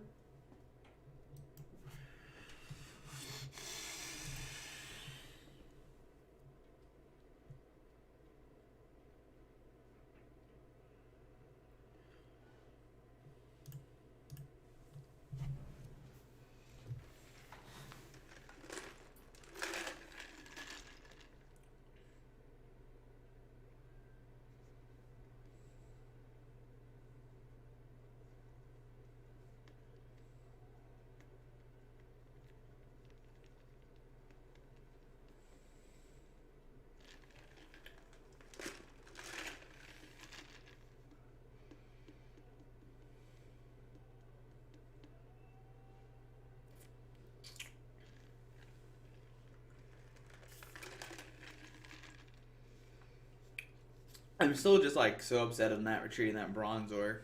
I'm still just like so upset of not retreating that Bronzor.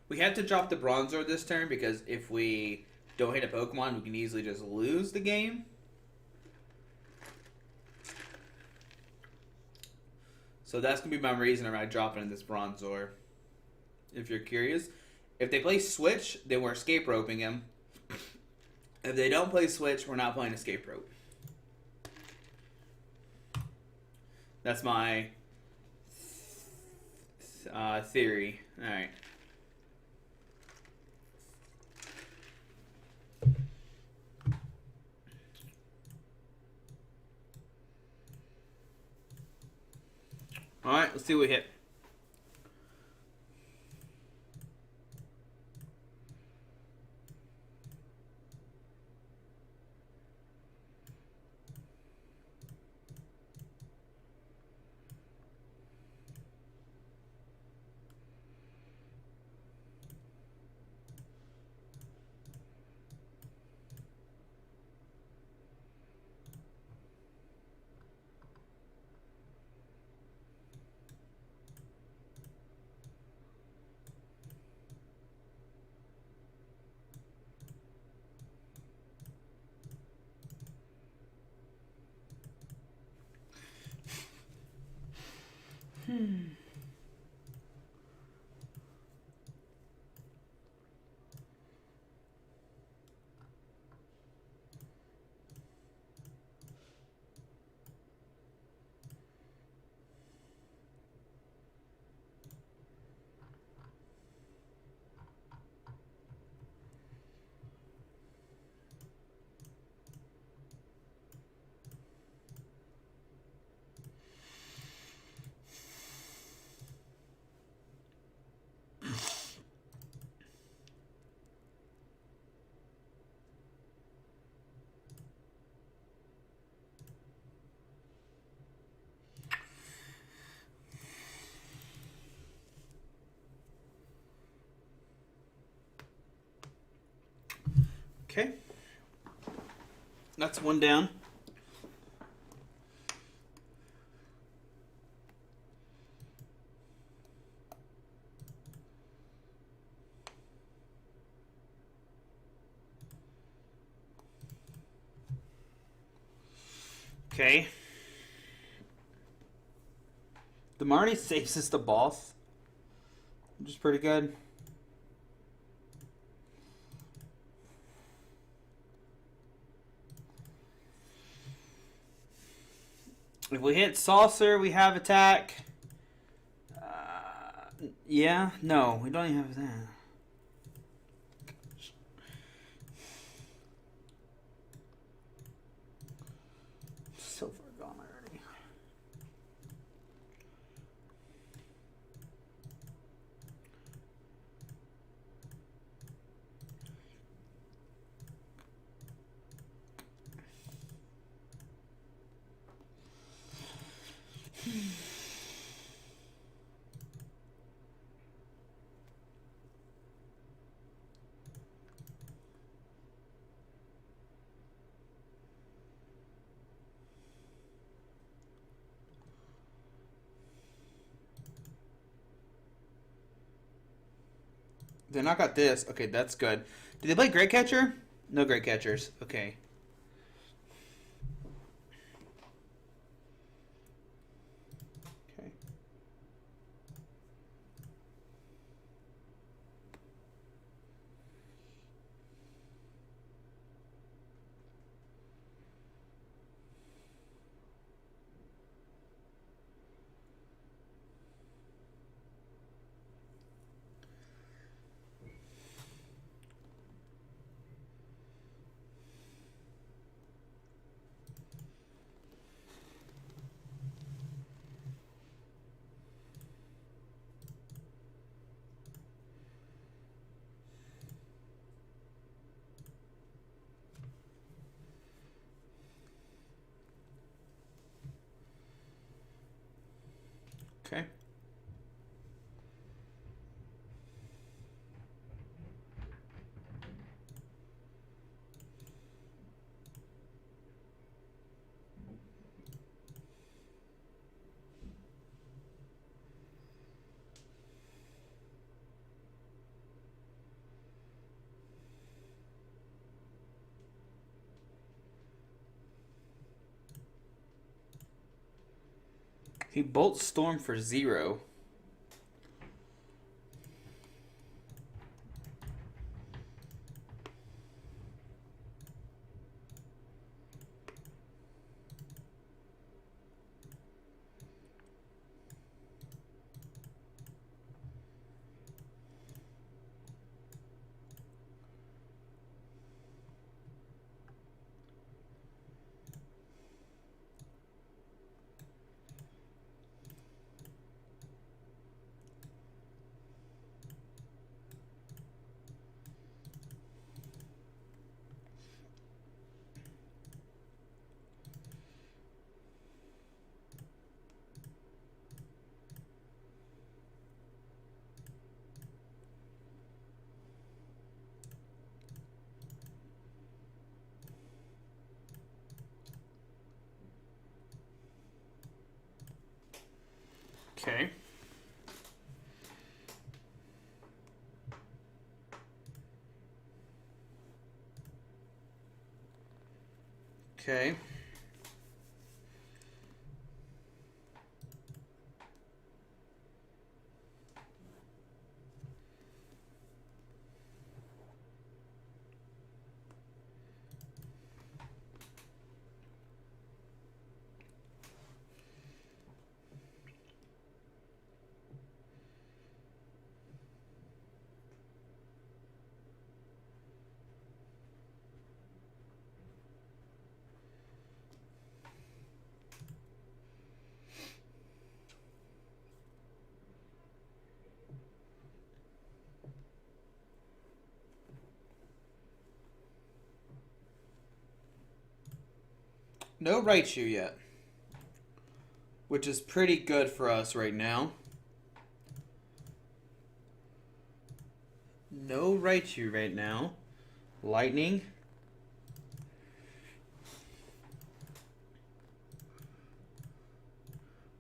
We have to drop the Bronzor this turn because if we don't hit a Pokemon, we can easily just lose the game. So that's going to be my reason around dropping in this Bronzor. If you're curious. If they play Switch, then we're escape roping him. If they don't play Switch, we're not playing escape rope. That's my theory. Alright. Alright, let's see what we hit. Okay. That's one down. Okay. The Marnie saves us the boss, which is pretty good. If we hit Saucer, we have attack. Yeah, no, we don't even have that. So far gone already. They knock out this. Okay, that's good. Do they play Great Catcher? No Great Catchers. Okay. Okay. Okay. He bolts Storm for 0. Okay. Okay. No Raichu yet, which is pretty good for us right now. No Raichu right now. Lightning.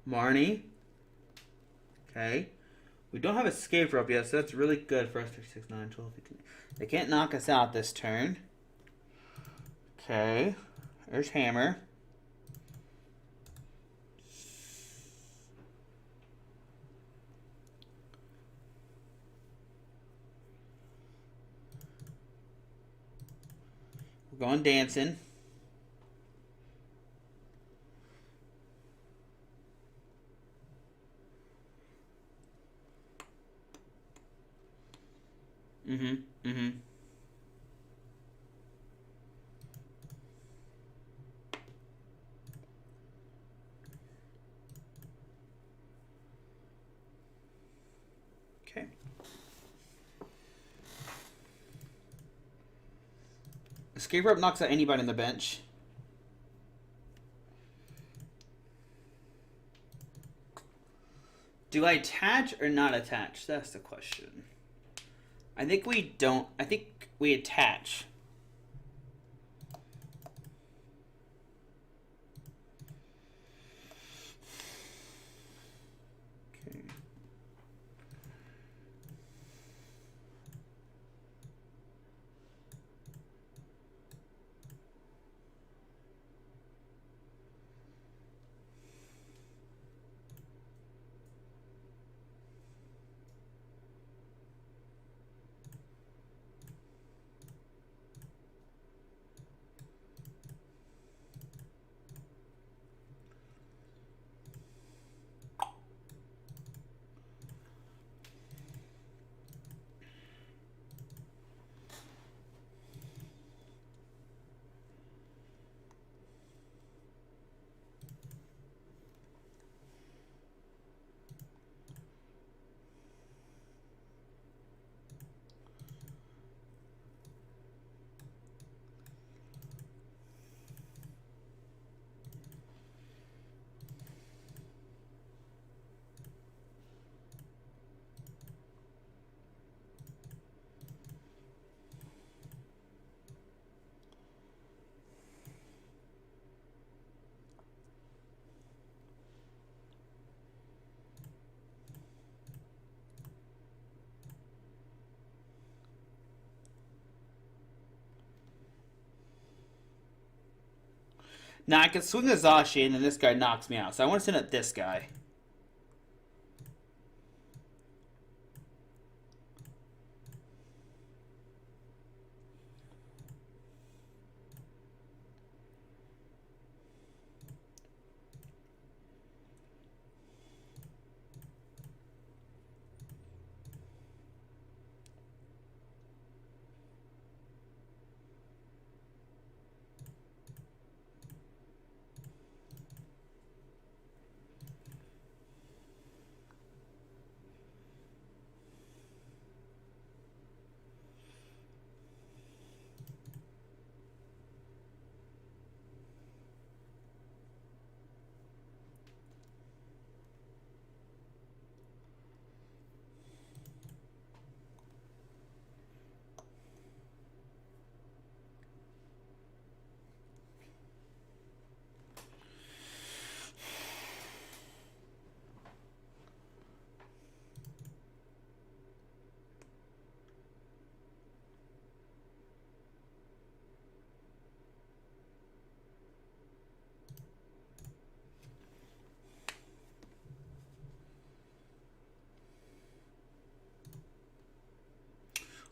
Marnie. Okay. We don't have escape rope yet, so that's really good for us. 3, 6, 9, 12, 15. They can't knock us out this turn. Okay. There's hammer. We're going dancing. Mm-hmm. Okay. Escape rope knocks out anybody on the bench. Do I attach or not attach? That's the question. I think we don't. I think we attach. Okay. Now I can swing a Zashi and then this guy knocks me out. So I want to send up this guy.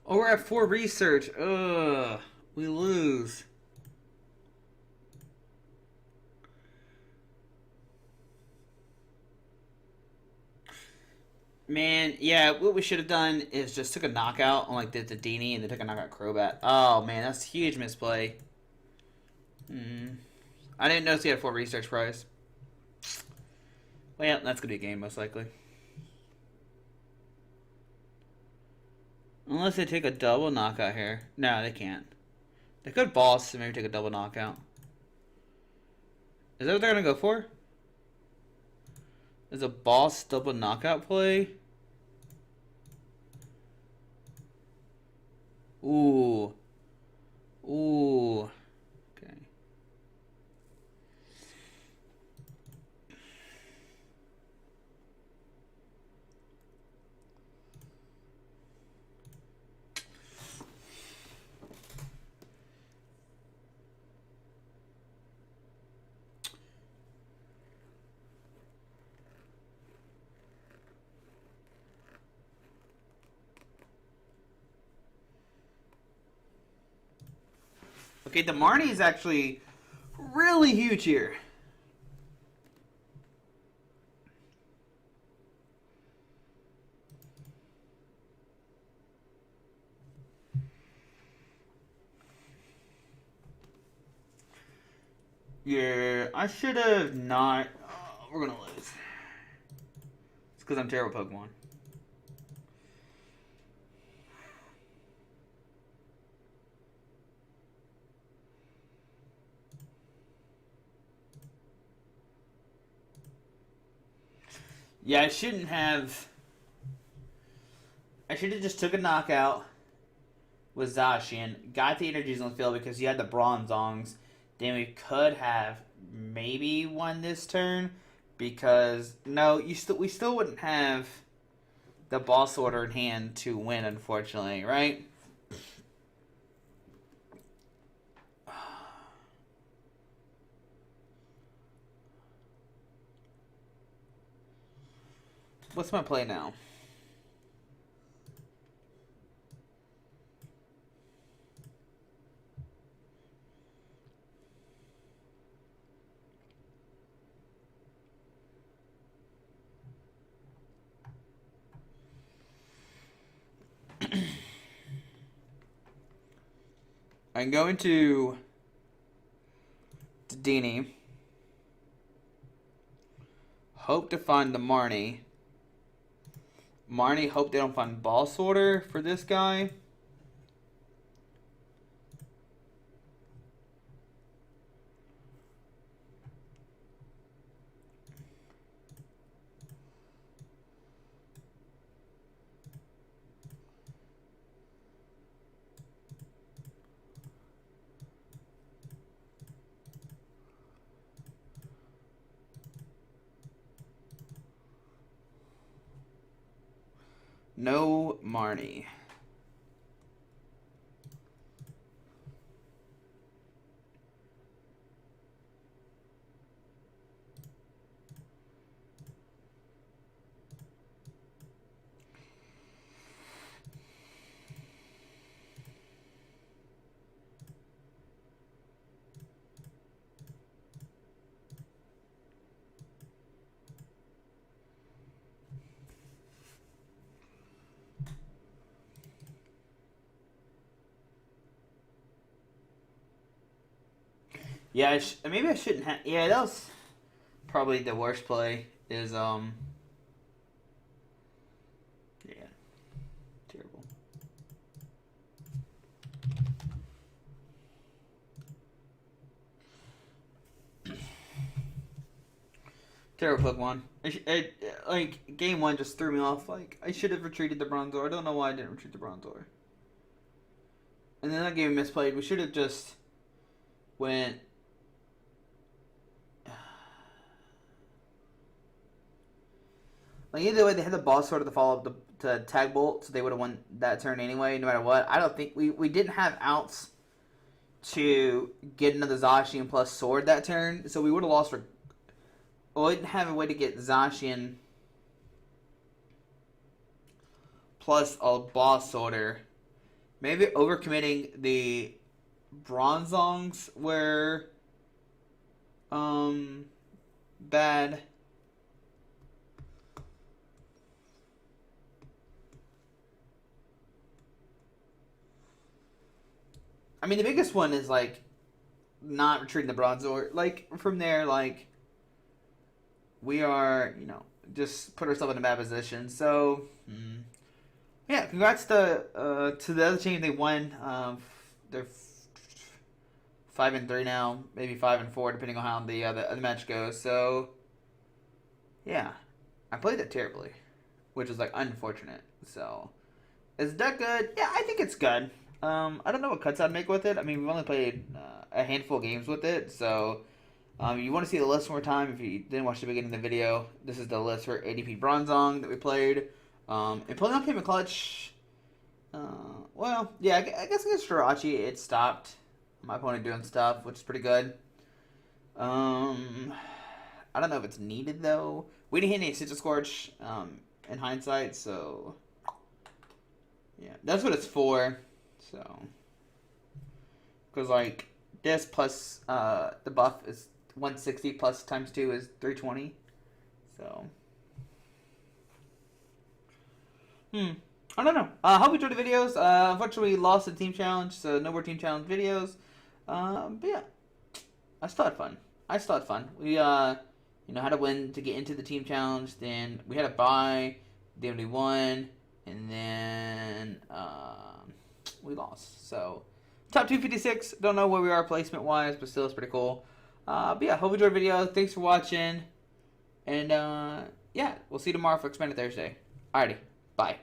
Oh, we're at 4 research. Ugh. We lose. Man, yeah, what we should have done is just took a knockout on like the Dini and then took a knockout Crobat. Oh man, that's a huge misplay. I didn't notice he had 4 research prize. Well, yeah, that's gonna be a game most likely. Unless they take a double knockout here. No, they can't. They could boss and maybe take a double knockout. Is that what they're gonna go for? Is a boss double knockout play? Ooh. Ooh. Okay. Okay, the Marnie is actually really huge here. Yeah, I should have not. We're gonna lose. It's because I'm terrible at Pokemon. Yeah, I shouldn't have. I should have just took a knockout with Zacian, got the energies on the field because you had the Bronzongs. Then we could have maybe won this turn because no, we still wouldn't have the boss order in hand to win, unfortunately, right? What's my play now? I'm going to Dedenne. Hope to find the Marnie. Marnie, hope they don't find boss order for this guy. No Marnie. Yeah, maybe I shouldn't have. Yeah, that was probably the worst play. Is yeah, terrible. Terrible Pokemon. Like game one just threw me off. Like I should have retreated the Bronzor. I don't know why I didn't retreat the Bronzor. And then that game misplayed. We should have just went. Like either way, they had the boss sword to follow up to Tag Bolt, so they would have won that turn anyway, no matter what. I don't think we didn't have outs to get another Zacian plus sword that turn, so we would have lost. We didn't have a way to get Zacian plus a boss order. Maybe overcommitting the Bronzongs were bad. I mean, the biggest one is like not retreating the Bronzor. Like from there, like we are, just put ourselves in a bad position. So yeah, congrats to the other team. They won. They're 5-3 now, maybe 5-4, depending on how the match goes. So yeah, I played it terribly, which is like unfortunate. So is that good? Yeah, I think it's good. I don't know what cuts I'd make with it. I mean, we've only played a handful of games with it, so you want to see the list one more time. If you didn't watch the beginning of the video, this is the list for ADP Bronzong that we played. And pulling up Payment Clutch, well, yeah, I guess against Jirachi, it stopped my opponent doing stuff, which is pretty good. I don't know if it's needed, though. We didn't hit any Citrus Scorch in hindsight, so yeah, that's what it's for. So, because like
this plus the buff is 160 plus times 2 is 320. So, I don't know. Hope you enjoyed the videos. Unfortunately, we lost the team challenge, so no more team challenge videos. But yeah, I still had fun. We had to win to get into the team challenge. Then we had a bye. Then we won, and then we lost. So top 256. Don't know where we are placement wise, but still it's pretty cool. But yeah, hope you enjoyed the video. Thanks for watching, and yeah, we'll see you tomorrow for Expanded Thursday. Alrighty, bye.